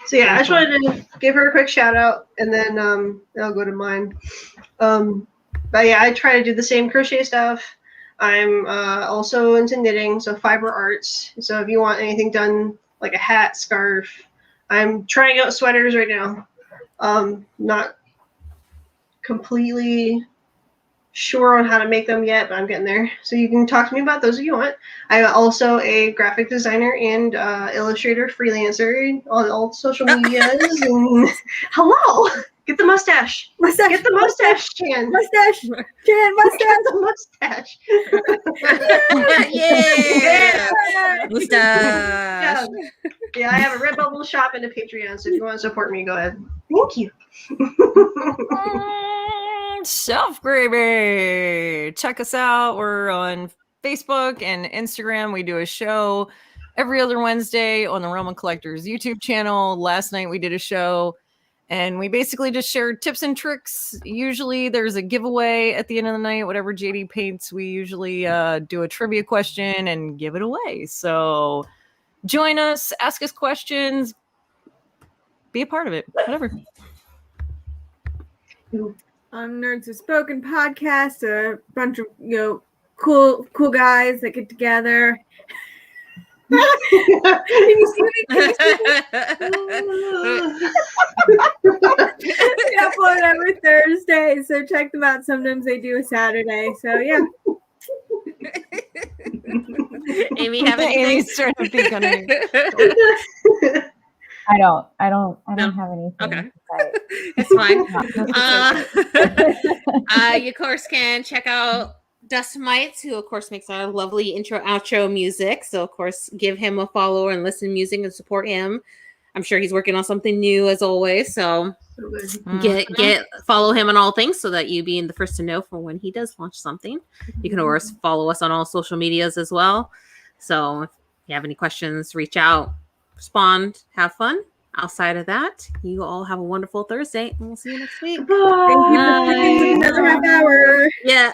So yeah, I just wanted to give her a quick shout out, and then I'll go to mine. But yeah, I try to do the same crochet stuff. I'm also into knitting, so fiber arts. So if you want anything done, like a hat, scarf, I'm trying out sweaters right now. Not completely sure on how to make them yet, but I'm getting there. So you can talk to me about those if you want. I'm also a graphic designer and illustrator freelancer on all social medias. And hello, get the mustache. Get the mustache, Chan. Mustache. Get the mustache. Yeah. Mustache. Yeah, I have a Redbubble shop and a Patreon, so if you want to support me, go ahead. Thank you. Shelf Gravy. Check us out. We're on Facebook and Instagram. We do a show every other Wednesday on the Roman Collectors YouTube channel. Last night we did a show and we basically just shared tips and tricks. Usually there's a giveaway at the end of the night. Whatever JD paints, we usually do a trivia question and give it away. So join us, ask us questions, be a part of it, whatever. Nerds Who Spoken podcast, a bunch of cool guys that get together. Can you see me? We upload every Thursday, so check them out. Sometimes they do a Saturday. So yeah. Amy, have anything? Amy's trying to peek on me. I don't have anything. Okay. It's fine. You of course can check out Dust Mites, who of course makes our lovely intro outro music. So of course, give him a follow and listen to music and support him. I'm sure he's working on something new as always. So So good. get follow him on all things so that you be the first to know for when he does launch something. You can of course follow us on all social medias as well. So if you have any questions, reach out, respond, have fun. Outside of that, you all have a wonderful Thursday, and we'll see you next week. Thank you for sticking with another half hour. Yeah.